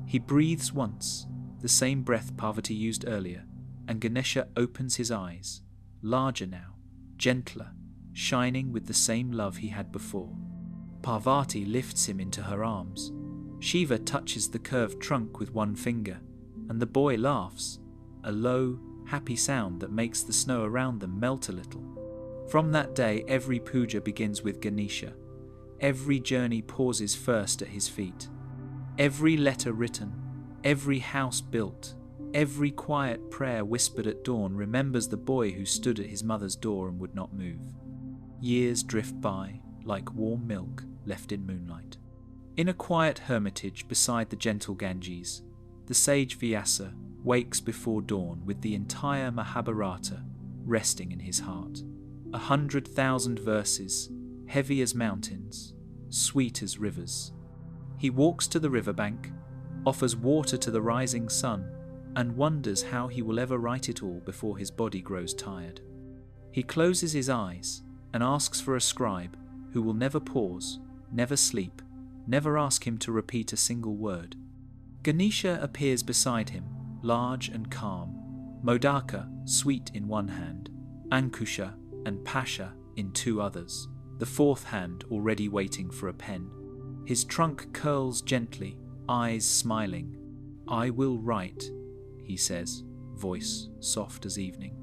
He breathes once, the same breath Parvati used earlier, and Ganesha opens his eyes, larger now, gentler, shining with the same love he had before. Parvati lifts him into her arms. Shiva touches the curved trunk with one finger, and the boy laughs, a low, happy sound that makes the snow around them melt a little. From that day, every puja begins with Ganesha. Every journey pauses first at his feet. Every letter written, every house built, every quiet prayer whispered at dawn remembers the boy who stood at his mother's door and would not move. Years drift by like warm milk left in moonlight. In a quiet hermitage beside the gentle Ganges, the sage Vyasa wakes before dawn with the entire Mahabharata resting in his heart. 100,000 verses, heavy as mountains, sweet as rivers. He walks to the riverbank, offers water to the rising sun, and wonders how he will ever write it all before his body grows tired. He closes his eyes and asks for a scribe who will never pause, never sleep, never ask him to repeat a single word. Ganesha appears beside him, large and calm, Modaka sweet in one hand, Ankusha and Pasha in two others, the fourth hand already waiting for a pen. His trunk curls gently, eyes smiling. "I will write," he says, voice soft as evening.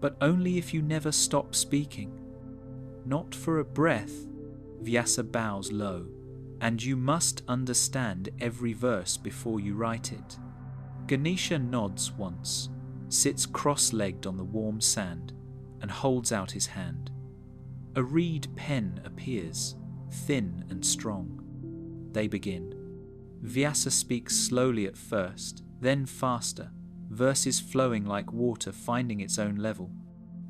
"But only if you never stop speaking." "Not for a breath," Vyasa bows low, "and you must understand every verse before you write it." Ganesha nods once, sits cross-legged on the warm sand, and holds out his hand. A reed pen appears, thin and strong. They begin. Vyasa speaks slowly at first, then faster, verses flowing like water finding its own level.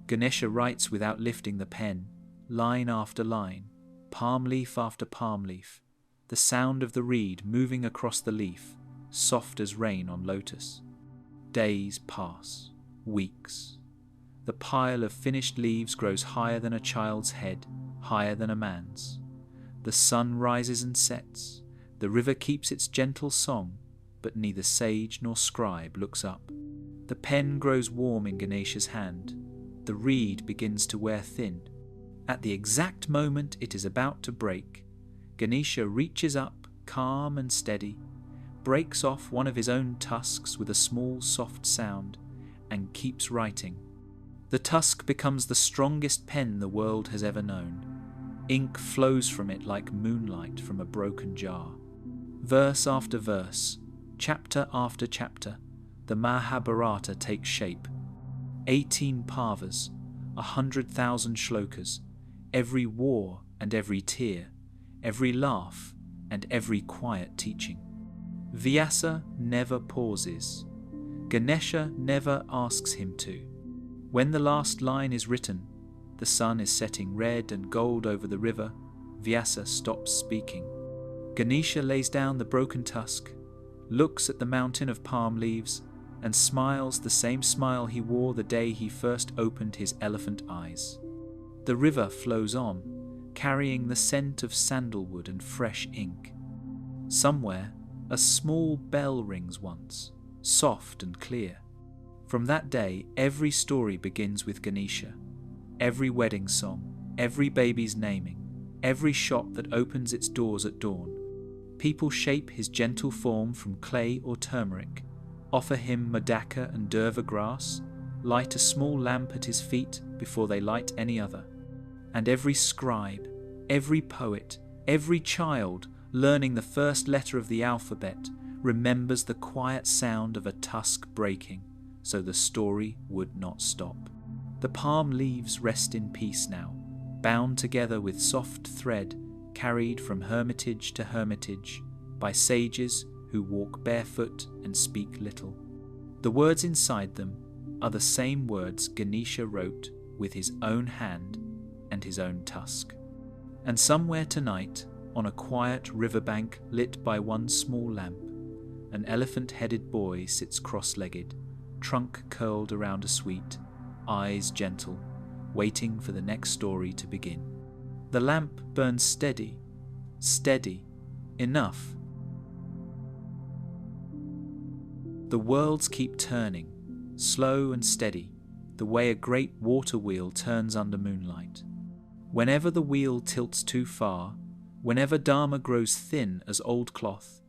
Ganesha writes without lifting the pen, line after line, palm leaf after palm leaf, the sound of the reed moving across the leaf, soft as rain on lotus. Days pass, weeks. The pile of finished leaves grows higher than a child's head, higher than a man's. The sun rises and sets. The river keeps its gentle song, but neither sage nor scribe looks up. The pen grows warm in Ganesha's hand. The reed begins to wear thin. At the exact moment it is about to break, Ganesha reaches up, calm and steady, breaks off one of his own tusks with a small soft sound, and keeps writing. The tusk becomes the strongest pen the world has ever known. Ink flows from it like moonlight from a broken jar. Verse after verse, chapter after chapter, the Mahabharata takes shape. 18 parvas, 100,000 shlokas, every war and every tear, every laugh and every quiet teaching. Vyasa never pauses. Ganesha never asks him to. When the last line is written, the sun is setting red and gold over the river, Vyasa stops speaking. Ganesha lays down the broken tusk, looks at the mountain of palm leaves, and smiles the same smile he wore the day he first opened his elephant eyes. The river flows on, carrying the scent of sandalwood and fresh ink. Somewhere, a small bell rings once, soft and clear. From that day, every story begins with Ganesha. Every wedding song, every baby's naming, every shop that opens its doors at dawn. People shape his gentle form from clay or turmeric, offer him madaka and durva grass, light a small lamp at his feet before they light any other. And every scribe, every poet, every child learning the first letter of the alphabet remembers the quiet sound of a tusk breaking, so the story would not stop. The palm leaves rest in peace now, bound together with soft thread carried from hermitage to hermitage by sages who walk barefoot and speak little. The words inside them are the same words Ganesha wrote with his own hand and his own tusk. And somewhere tonight, on a quiet riverbank lit by one small lamp, an elephant-headed boy sits cross-legged, trunk curled around a sweet, eyes gentle, waiting for the next story to begin. The lamp burns steady, enough. The worlds keep turning, slow and steady, the way a great water wheel turns under moonlight. Whenever the wheel tilts too far, whenever Dharma grows thin as old cloth,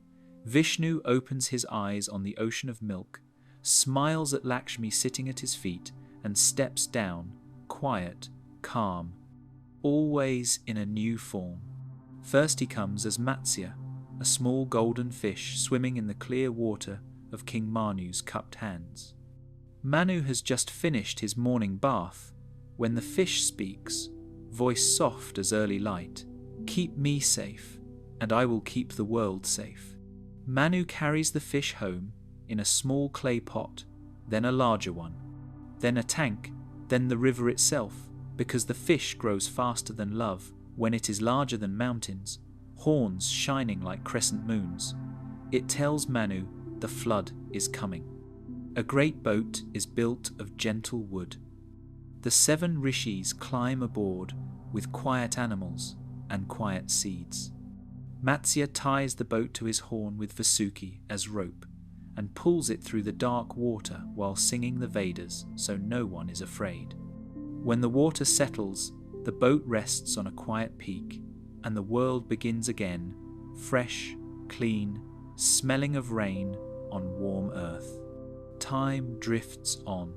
Vishnu opens his eyes on the ocean of milk, smiles at Lakshmi sitting at his feet, and steps down, quiet, calm, always in a new form. First he comes as Matsya, a small golden fish swimming in the clear water of King Manu's cupped hands. Manu has just finished his morning bath when the fish speaks, voice soft as early light, "Keep me safe, and I will keep the world safe." Manu carries the fish home in a small clay pot, then a larger one, then a tank, then the river itself, because the fish grows faster than love when it is larger than mountains, horns shining like crescent moons. It tells Manu the flood is coming. A great boat is built of gentle wood. The 7 rishis climb aboard with quiet animals and quiet seeds. Matsya ties the boat to his horn with Vasuki as rope and pulls it through the dark water while singing the Vedas so no one is afraid. When the water settles, the boat rests on a quiet peak and the world begins again, fresh, clean, smelling of rain on warm earth. Time drifts on.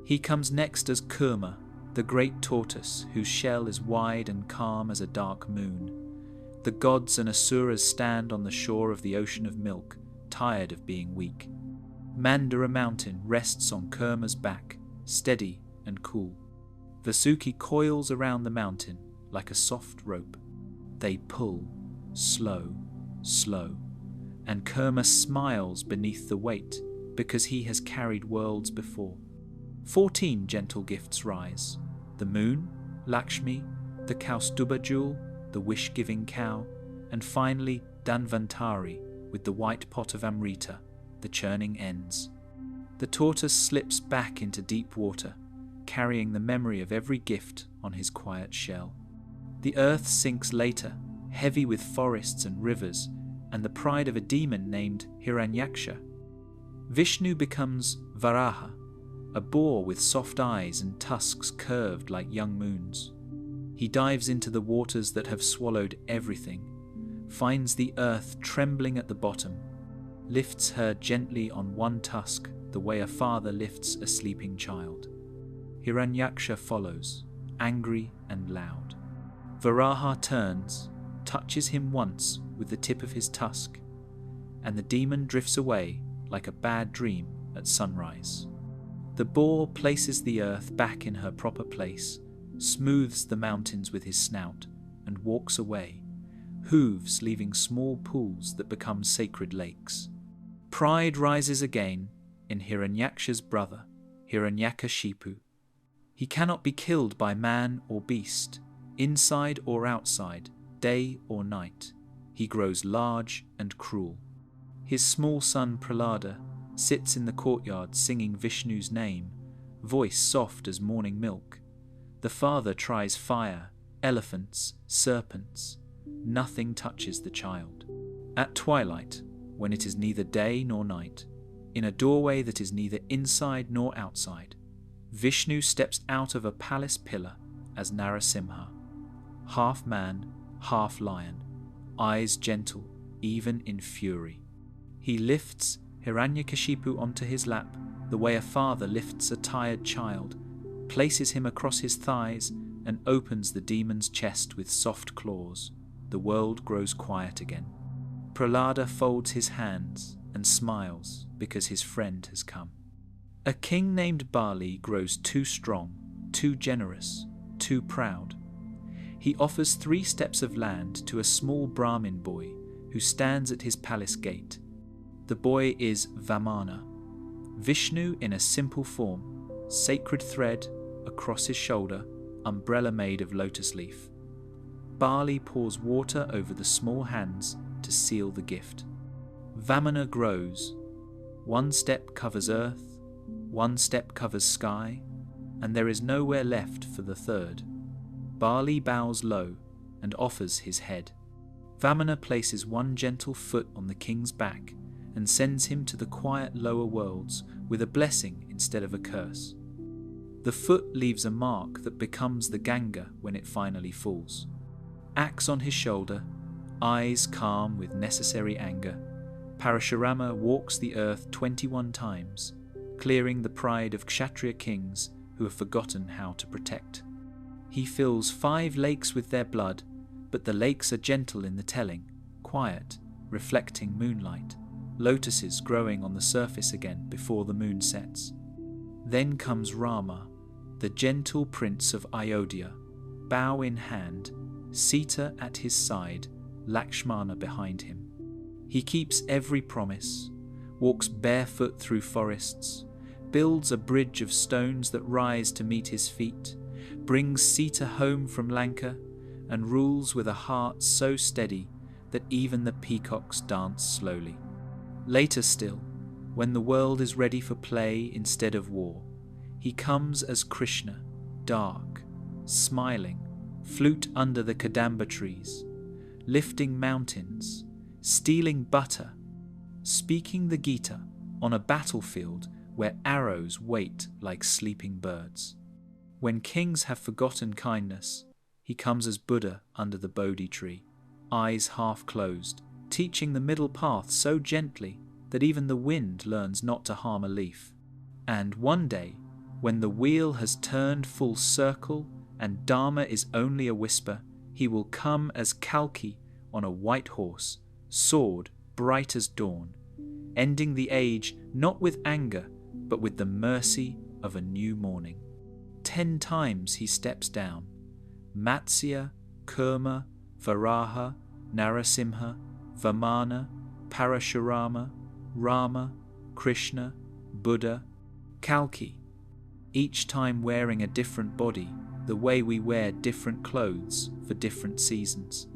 He comes next as Kurma, the great tortoise whose shell is wide and calm as a dark moon. The gods and asuras stand on the shore of the ocean of milk, tired of being weak. Mandara mountain rests on Kurma's back, steady and cool. Vasuki coils around the mountain like a soft rope. They pull, slow, slow, and Kurma smiles beneath the weight because he has carried worlds before. 14 gentle gifts rise: the moon, Lakshmi, the Kaustuba jewel, the wish-giving cow, and finally Dhanvantari with the white pot of Amrita, the churning ends. The tortoise slips back into deep water, carrying the memory of every gift on his quiet shell. The earth sinks later, heavy with forests and rivers, and the pride of a demon named Hiranyaksha. Vishnu becomes Varaha, a boar with soft eyes and tusks curved like young moons. He dives into the waters that have swallowed everything, finds the earth trembling at the bottom, lifts her gently on one tusk the way a father lifts a sleeping child. Hiranyaksha follows, angry and loud. Varaha turns, touches him once with the tip of his tusk, and the demon drifts away like a bad dream at sunrise. The boar places the earth back in her proper place, smooths the mountains with his snout, and walks away, hooves leaving small pools that become sacred lakes. Pride rises again in Hiranyaksha's brother, Hiranyakashipu. He cannot be killed by man or beast, inside or outside, day or night. He grows large and cruel. His small son Prahlada sits in the courtyard singing Vishnu's name, voice soft as morning milk. The father tries fire, elephants, serpents. Nothing touches the child. At twilight, when it is neither day nor night, in a doorway that is neither inside nor outside, Vishnu steps out of a palace pillar as Narasimha, half man, half lion, eyes gentle, even in fury. He lifts Hiranyakashipu onto his lap the way a father lifts a tired child, places him across his thighs, and opens the demon's chest with soft claws. The world grows quiet again. Prahlada folds his hands and smiles because his friend has come. A king named Bali grows too strong, too generous, too proud. He offers 3 steps of land to a small Brahmin boy who stands at his palace gate. The boy is Vamana, Vishnu in a simple form, sacred thread across his shoulder, umbrella made of lotus leaf. Bali pours water over the small hands to seal the gift. Vamana grows. 1 step covers earth, 1 step covers sky, and there is nowhere left for the 3rd. Bali bows low and offers his head. Vamana places 1 gentle foot on the king's back and sends him to the quiet lower worlds with a blessing instead of a curse. The foot leaves a mark that becomes the Ganga when it finally falls. Axe on his shoulder, eyes calm with necessary anger, Parashurama walks the earth 21 times, clearing the pride of Kshatriya kings who have forgotten how to protect. He fills 5 lakes with their blood, but the lakes are gentle in the telling, quiet, reflecting moonlight, lotuses growing on the surface again before the moon sets. Then comes Rama, the gentle prince of Ayodhya, bow in hand, Sita at his side, Lakshmana behind him. He keeps every promise, walks barefoot through forests, builds a bridge of stones that rise to meet his feet, brings Sita home from Lanka, and rules with a heart so steady that even the peacocks dance slowly. Later still, when the world is ready for play instead of war, he comes as Krishna, dark, smiling, flute under the Kadamba trees, lifting mountains, stealing butter, speaking the Gita on a battlefield where arrows wait like sleeping birds. When kings have forgotten kindness, he comes as Buddha under the Bodhi tree, eyes half closed, teaching the middle path so gently that even the wind learns not to harm a leaf. And one day, when the wheel has turned full circle and Dharma is only a whisper, he will come as Kalki on a white horse, sword bright as dawn, ending the age not with anger, but with the mercy of a new morning. 10 times he steps down. Matsya, Kurma, Varaha, Narasimha, Vamana, Parashurama, Rama, Krishna, Buddha, Kalki, each time wearing a different body, the way we wear different clothes for different seasons.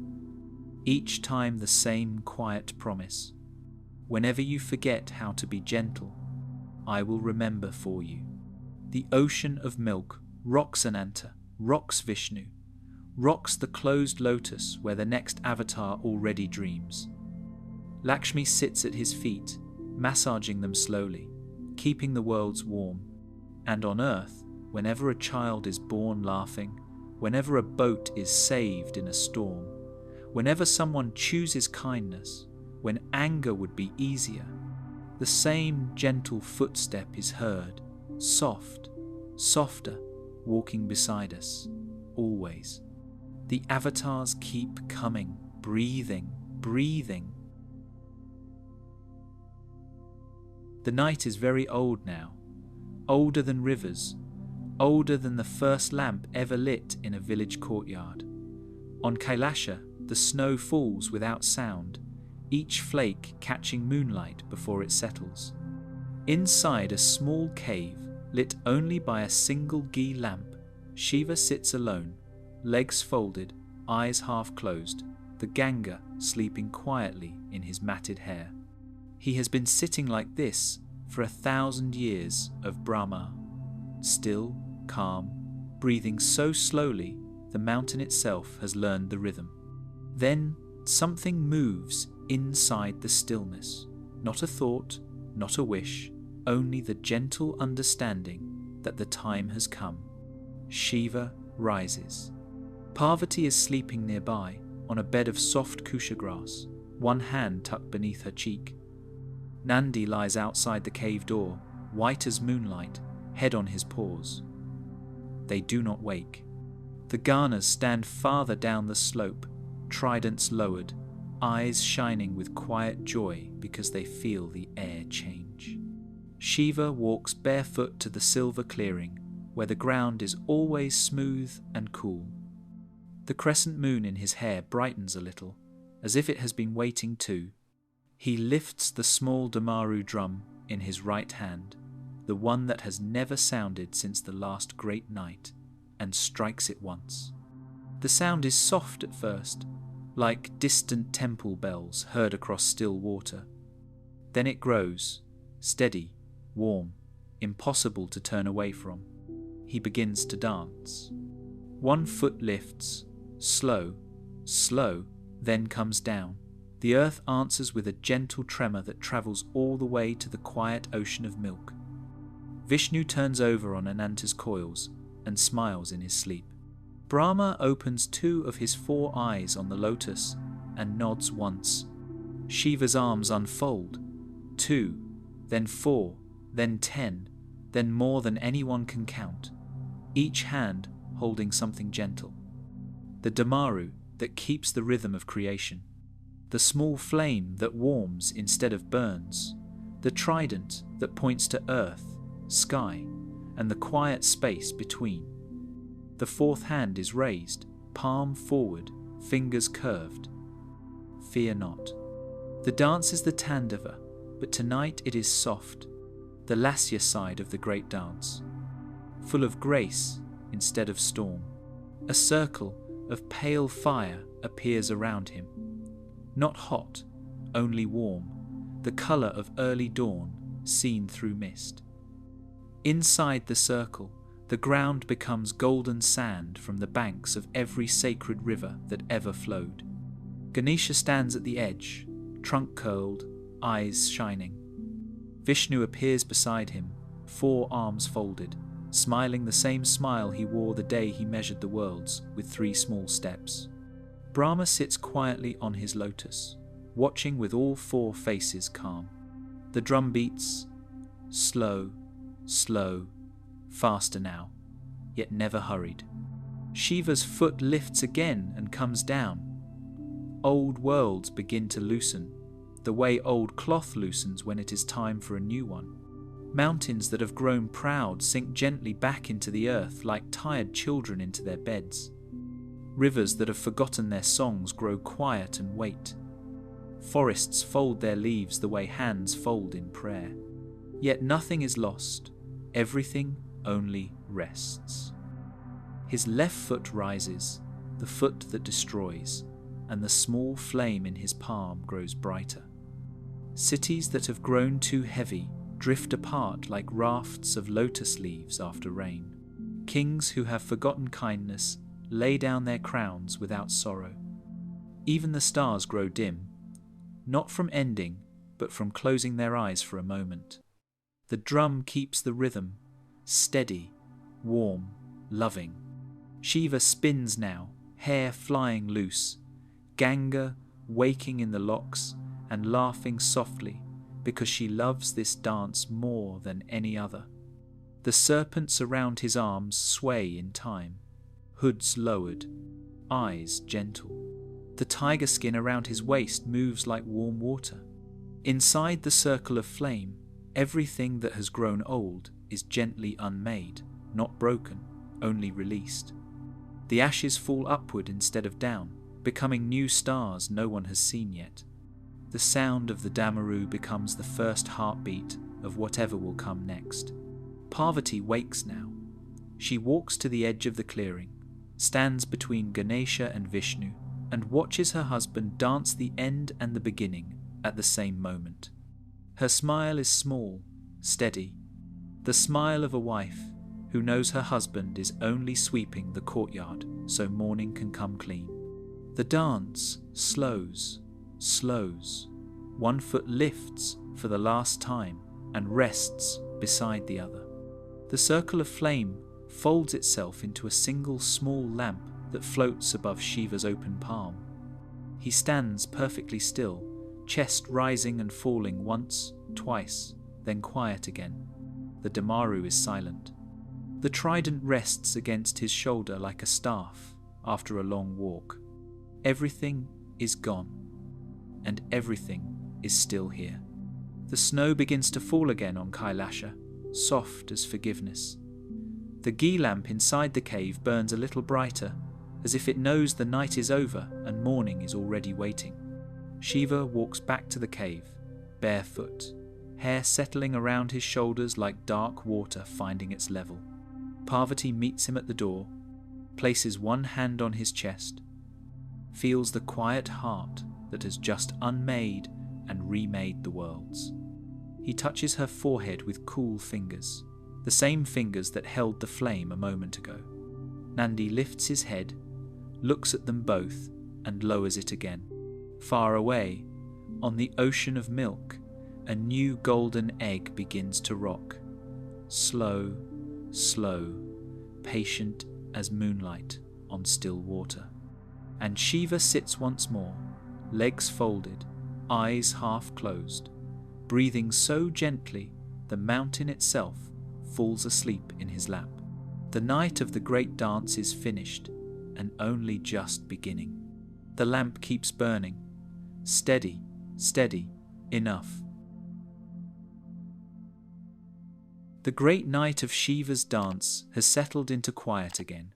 Each time the same quiet promise. Whenever you forget how to be gentle, I will remember for you. The ocean of milk rocks Ananta, rocks Vishnu, rocks the closed lotus where the next avatar already dreams. Lakshmi sits at his feet, massaging them slowly, keeping the worlds warm. And on earth, whenever a child is born laughing, whenever a boat is saved in a storm, Whenever someone chooses kindness, when anger would be easier, the same gentle footstep is heard, soft, softer, walking beside us, always. The avatars keep coming, breathing, breathing. The night is very old now, older than rivers, older than the first lamp ever lit in a village courtyard. On Kailasha, the snow falls without sound, each flake catching moonlight before it settles. Inside a small cave, lit only by a single ghee lamp, Shiva sits alone, legs folded, eyes half closed, the Ganga sleeping quietly in his matted hair. He has been sitting like this for 1,000 years of Brahma, still, calm, breathing so slowly the mountain itself has learned the rhythm. Then something moves inside the stillness, not a thought, not a wish, only the gentle understanding that the time has come. Shiva rises. Parvati is sleeping nearby on a bed of soft kusha grass, one hand tucked beneath her cheek. Nandi lies outside the cave door, white as moonlight, head on his paws. They do not wake. The Ganas stand farther down the slope, tridents lowered, eyes shining with quiet joy because they feel the air change. Shiva walks barefoot to the silver clearing, where the ground is always smooth and cool. The crescent moon in his hair brightens a little, as if it has been waiting too. He lifts the small Damaru drum in his right hand, the one that has never sounded since the last great night, and strikes it once. The sound is soft at first, like distant temple bells heard across still water. Then it grows, steady, warm, impossible to turn away from. He begins to dance. One foot lifts, slow, slow, then comes down. The earth answers with a gentle tremor that travels all the way to the quiet ocean of milk. Vishnu turns over on Ananta's coils and smiles in his sleep. Brahma opens 2 of his 4 eyes on the lotus and nods once. Shiva's arms unfold. 2, then 4, then 10, then more than anyone can count, each hand holding something gentle. The Damaru that keeps the rhythm of creation, the small flame that warms instead of burns, the trident that points to earth, sky, and the quiet space between. The 4th hand is raised, palm forward, fingers curved. Fear not. The dance is the Tandava, but tonight it is soft, the Lasya side of the great dance, full of grace instead of storm. A circle of pale fire appears around him, not hot, only warm, the colour of early dawn seen through mist. Inside the circle, the ground becomes golden sand from the banks of every sacred river that ever flowed. Ganesha stands at the edge, trunk curled, eyes shining. Vishnu appears beside him, 4 arms folded, smiling the same smile he wore the day he measured the worlds with 3 small steps. Brahma sits quietly on his lotus, watching with all 4 faces calm. The drum beats, slow, slow, faster now, yet never hurried. Shiva's foot lifts again and comes down. Old worlds begin to loosen, the way old cloth loosens when it is time for a new one. Mountains that have grown proud sink gently back into the earth like tired children into their beds. Rivers that have forgotten their songs grow quiet and wait. Forests fold their leaves the way hands fold in prayer. Yet nothing is lost, everything only rests. His left foot rises, the foot that destroys, and the small flame in his palm grows brighter. Cities that have grown too heavy drift apart like rafts of lotus leaves after rain. Kings who have forgotten kindness lay down their crowns without sorrow. Even the stars grow dim, not from ending, but from closing their eyes for a moment. The drum keeps the rhythm, steady, warm, loving. Shiva spins now, hair flying loose, Ganga waking in the locks and laughing softly because she loves this dance more than any other. The serpents around his arms sway in time, hoods lowered, eyes gentle. The tiger skin around his waist moves like warm water. Inside the circle of flame, everything that has grown old is gently unmade, not broken, only released. The ashes fall upward instead of down, becoming new stars no one has seen yet. The sound of the Damaru becomes the first heartbeat of whatever will come next. Parvati wakes now. She walks to the edge of the clearing, stands between Ganesha and Vishnu, and watches her husband dance the end and the beginning at the same moment. Her smile is small, steady, the smile of a wife who knows her husband is only sweeping the courtyard so morning can come clean. The dance slows. One foot lifts for the last time and rests beside the other. The circle of flame folds itself into a single small lamp that floats above Shiva's open palm. He stands perfectly still, chest rising and falling once, twice, then quiet again. The Damaru is silent. The trident rests against his shoulder like a staff after a long walk. Everything is gone, and everything is still here. The snow begins to fall again on Kailasha, soft as forgiveness. The ghee lamp inside the cave burns a little brighter, as if it knows the night is over and morning is already waiting. Shiva walks back to the cave, barefoot, hair settling around his shoulders like dark water finding its level. Parvati meets him at the door, places one hand on his chest, feels the quiet heart that has just unmade and remade the worlds. He touches her forehead with cool fingers, the same fingers that held the flame a moment ago. Nandi lifts his head, looks at them both, and lowers it again. Far away, on the ocean of milk, a new golden egg begins to rock. Slow, patient as moonlight on still water. And Shiva sits once more, legs folded, eyes half closed, breathing so gently the mountain itself falls asleep in his lap. The night of the great dance is finished and only just beginning. The lamp keeps burning, steady, enough. The great night of Shiva's dance has settled into quiet again.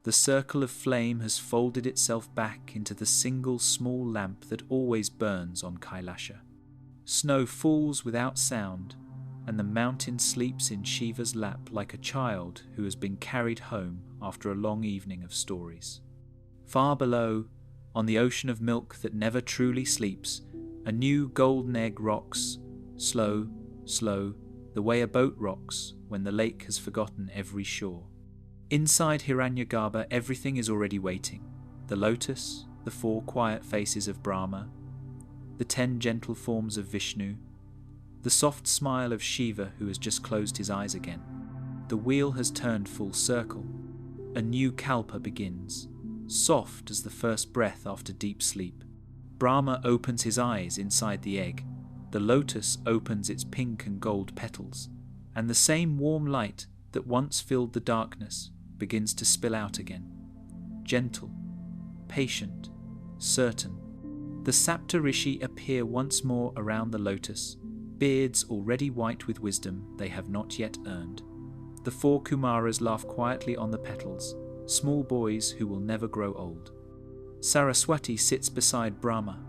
The circle of flame has folded itself back into the single small lamp that always burns on Kailasha. Snow falls without sound, and the mountain sleeps in Shiva's lap like a child who has been carried home after a long evening of stories. Far below, on the ocean of milk that never truly sleeps, a new golden egg rocks, slow, the way a boat rocks when the lake has forgotten every shore. Inside Hiranyagarbha, everything is already waiting. The lotus, the 4 quiet faces of Brahma, the 10 gentle forms of Vishnu, the soft smile of Shiva who has just closed his eyes again. The wheel has turned full circle. A new kalpa begins, soft as the first breath after deep sleep. Brahma opens his eyes inside the egg. The lotus opens its pink and gold petals, and the same warm light that once filled the darkness begins to spill out again. Gentle, patient, certain. The Saptarishi appear once more around the lotus, beards already white with wisdom they have not yet earned. The 4 Kumaras laugh quietly on the petals, small boys who will never grow old. Saraswati sits beside Brahma,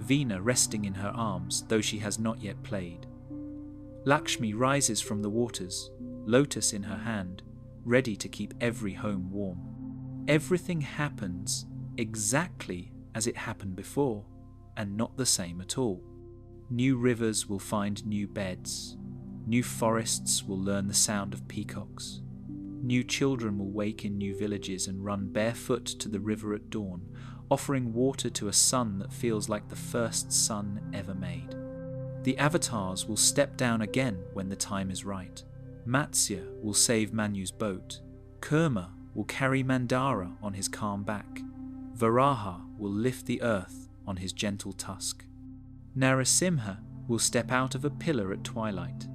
Veena resting in her arms, though she has not yet played. Lakshmi rises from the waters, lotus in her hand, ready to keep every home warm. Everything happens exactly as it happened before, and not the same at all. New rivers will find new beds. New forests will learn the sound of peacocks. New children will wake in new villages and run barefoot to the river at dawn, offering water to a sun that feels like the first sun ever made. The avatars will step down again when the time is right. Matsya will save Manu's boat. Kurma will carry Mandara on his calm back. Varaha will lift the earth on his gentle tusk. Narasimha will step out of a pillar at twilight.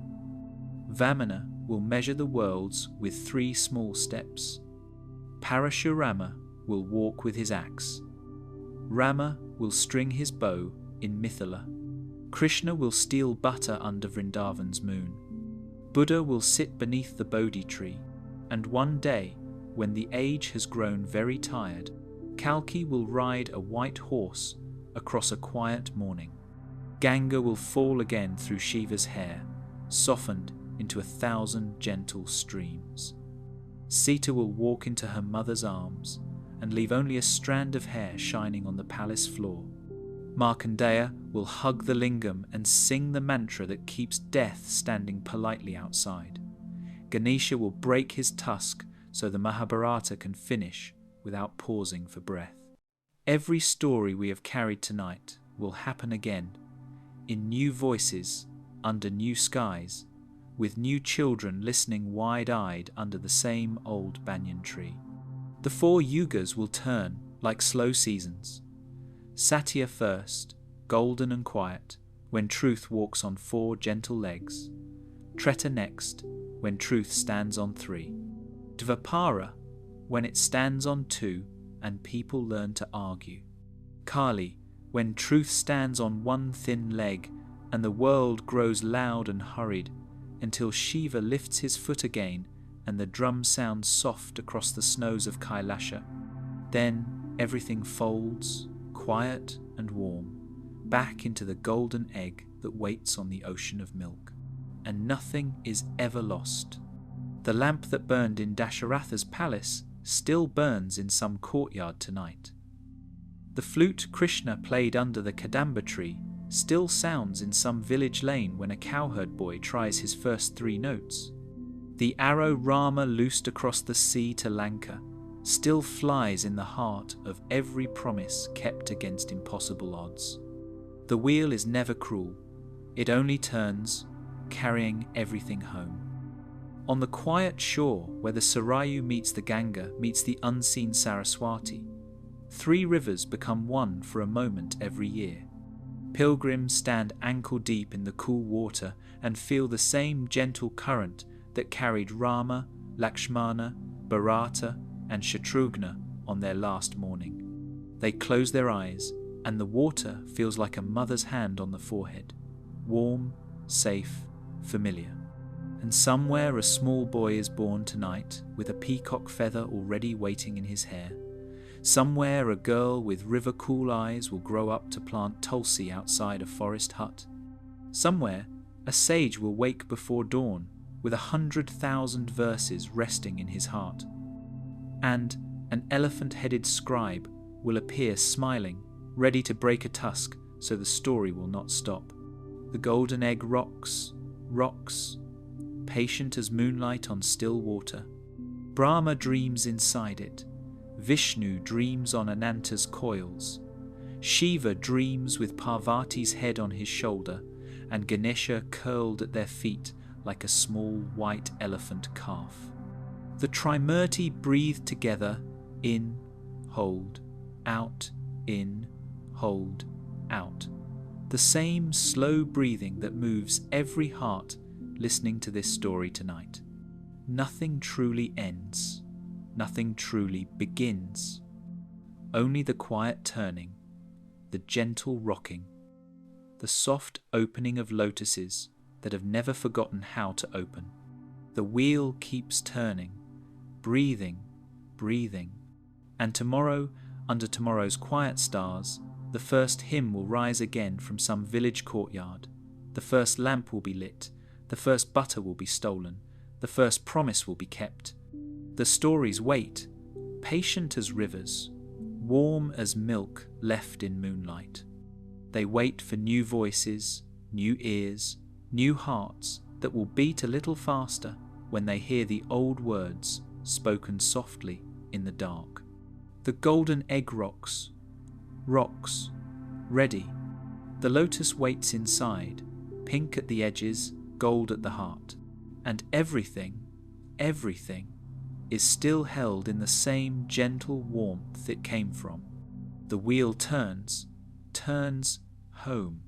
Vamana will measure the worlds with 3 small steps. Parashurama will walk with his axe. Rama will string his bow in Mithila. Krishna will steal butter under Vrindavan's moon. Buddha will sit beneath the Bodhi tree, and one day, when the age has grown very tired, Kalki will ride a white horse across a quiet morning. Ganga will fall again through Shiva's hair, softened into 1,000 gentle streams. Sita will walk into her mother's arms and leave only a strand of hair shining on the palace floor. Markandeya will hug the lingam and sing the mantra that keeps death standing politely outside. Ganesha will break his tusk so the Mahabharata can finish without pausing for breath. Every story we have carried tonight will happen again, in new voices, under new skies, with new children listening wide-eyed under the same old banyan tree. The 4 yugas will turn like slow seasons. Satya first, golden and quiet, when truth walks on 4 gentle legs. Treta next, when truth stands on 3. Dvapara, when it stands on 2 and people learn to argue. Kali, when truth stands on 1 thin leg and the world grows loud and hurried until Shiva lifts his foot again and the drum sounds soft across the snows of Kailasha. Then everything folds, quiet and warm, back into the golden egg that waits on the ocean of milk. And nothing is ever lost. The lamp that burned in Dasharatha's palace still burns in some courtyard tonight. The flute Krishna played under the Kadamba tree still sounds in some village lane when a cowherd boy tries his first 3 notes. The arrow Rama loosed across the sea to Lanka still flies in the heart of every promise kept against impossible odds. The wheel is never cruel. It only turns, carrying everything home. On the quiet shore where the Sarayu meets the Ganga meets the unseen Saraswati, 3 rivers become one for a moment every year. Pilgrims stand ankle deep in the cool water and feel the same gentle current that carried Rama, Lakshmana, Bharata and Shatrughna on their last morning. They close their eyes and the water feels like a mother's hand on the forehead, warm, safe, familiar. And somewhere a small boy is born tonight with a peacock feather already waiting in his hair. Somewhere a girl with river-cool eyes will grow up to plant tulsi outside a forest hut. Somewhere a sage will wake before dawn with 100,000 verses resting in his heart. And an elephant-headed scribe will appear smiling, ready to break a tusk so the story will not stop. The golden egg rocks, rocks, patient as moonlight on still water. Brahma dreams inside it. Vishnu dreams on Ananta's coils. Shiva dreams with Parvati's head on his shoulder, and Ganesha curled at their feet like a small white elephant calf. The Trimurti breathe together, in, hold, out, in, hold, out. The same slow breathing that moves every heart listening to this story tonight. Nothing truly ends. Nothing truly begins. Only the quiet turning, the gentle rocking, the soft opening of lotuses that have never forgotten how to open. The wheel keeps turning, breathing, breathing. And tomorrow, under tomorrow's quiet stars, the first hymn will rise again from some village courtyard. The first lamp will be lit. The first butter will be stolen. The first promise will be kept. The stories wait, patient as rivers, warm as milk left in moonlight. They wait for new voices, new ears, new hearts that will beat a little faster when they hear the old words spoken softly in the dark. The golden egg rocks, rocks, ready. The lotus waits inside, pink at the edges, gold at the heart. And everything, everything is still held in the same gentle warmth it came from. The wheel turns home.